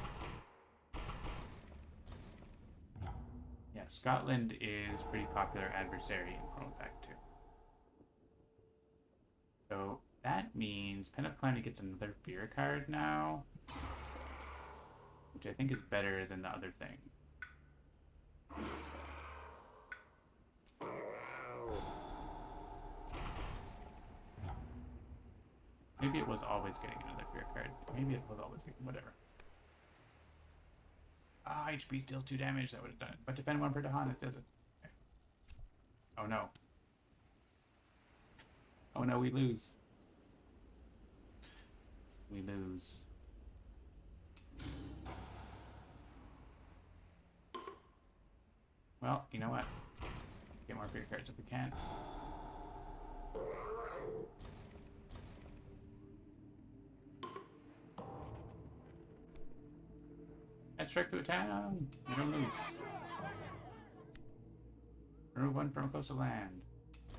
Yeah, Scotland is pretty popular adversary in Promo Pack 2. So That means Pen of Calamity gets another fear card now, which I think is better than the other thing. Maybe it was always getting another fear card. Maybe it was always getting whatever. Ah, HP deals 2 damage. That would have done it. But defend 1 per Dahan, it doesn't. Okay. Oh no. Oh no, we lose. We lose. Well, you know what? Get more fear cards if we can. And strike to a town. You don't lose. Remove 1 from coastal land.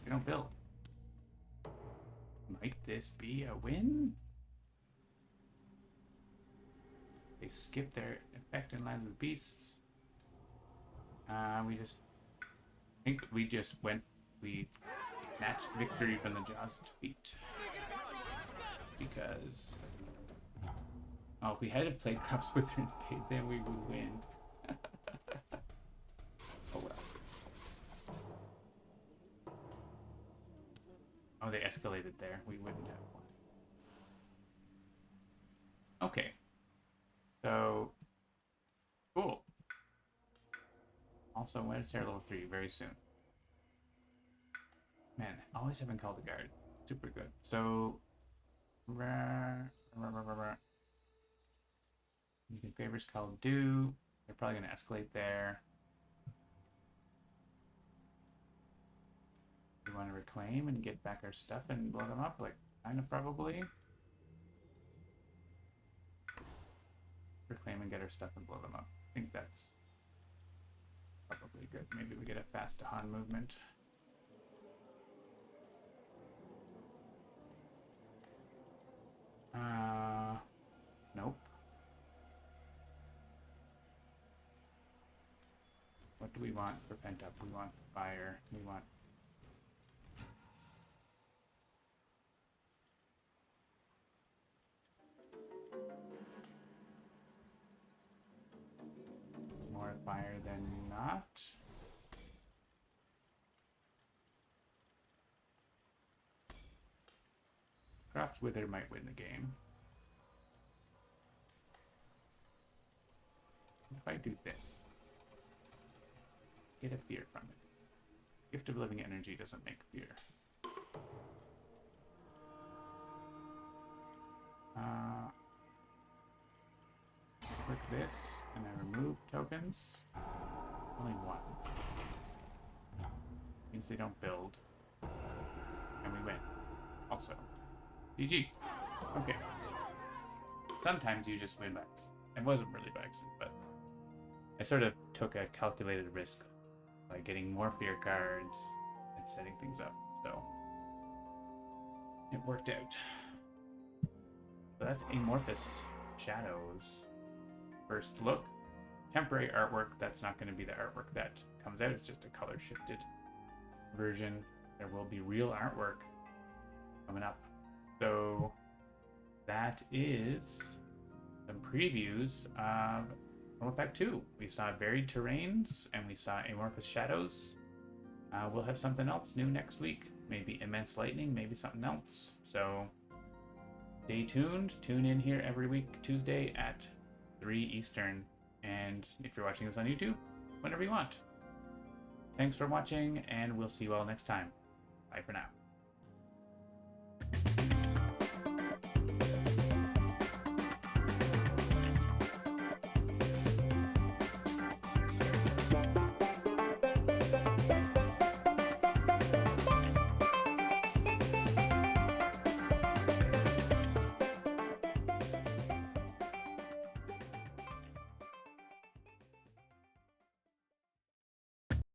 You don't build. Might this be a win? They skip their effect in lands with beasts. We snatched victory from the jaws of defeat. Because, if we had played Crops Wither Invade, then we would win. Oh well. Oh, they escalated there. We wouldn't have won. Okay. So, cool. Also, I'm going to tear level 3 very soon. Man, always having called a guard. Super good. So, you can favors called do. They're probably going to escalate there. We want to reclaim and get back our stuff and blow them up, like, kind of probably. Reclaim and get our stuff and blow them up. I think that's probably good. Maybe we get a fast Han movement. Nope. What do we want for pent up? We want fire. We want more fire than not. Crops Wither might win the game. If I do this, get a fear from it. Gift of Living Energy doesn't make fear. Click this, and I remove tokens. Only 1. Means they don't build. And we win. Also. GG. Okay. Sometimes you just win by accident. It wasn't really by accident, but I sort of took a calculated risk by getting more fear cards and setting things up. So it worked out. So that's Amorphous Shadows. First look. Temporary artwork. That's not going to be the artwork that comes out. It's just a color shifted version. There will be real artwork coming up. So that is some previews of World Pack 2. We saw Varied Terrains and we saw Amorphous Shadows. We'll have something else new next week. Maybe Immense Lightning, maybe something else. So stay tuned. Tune in here every week, Tuesday at 3 Eastern. And if you're watching this on YouTube, whenever you want. Thanks for watching, and we'll see you all next time. Bye for now.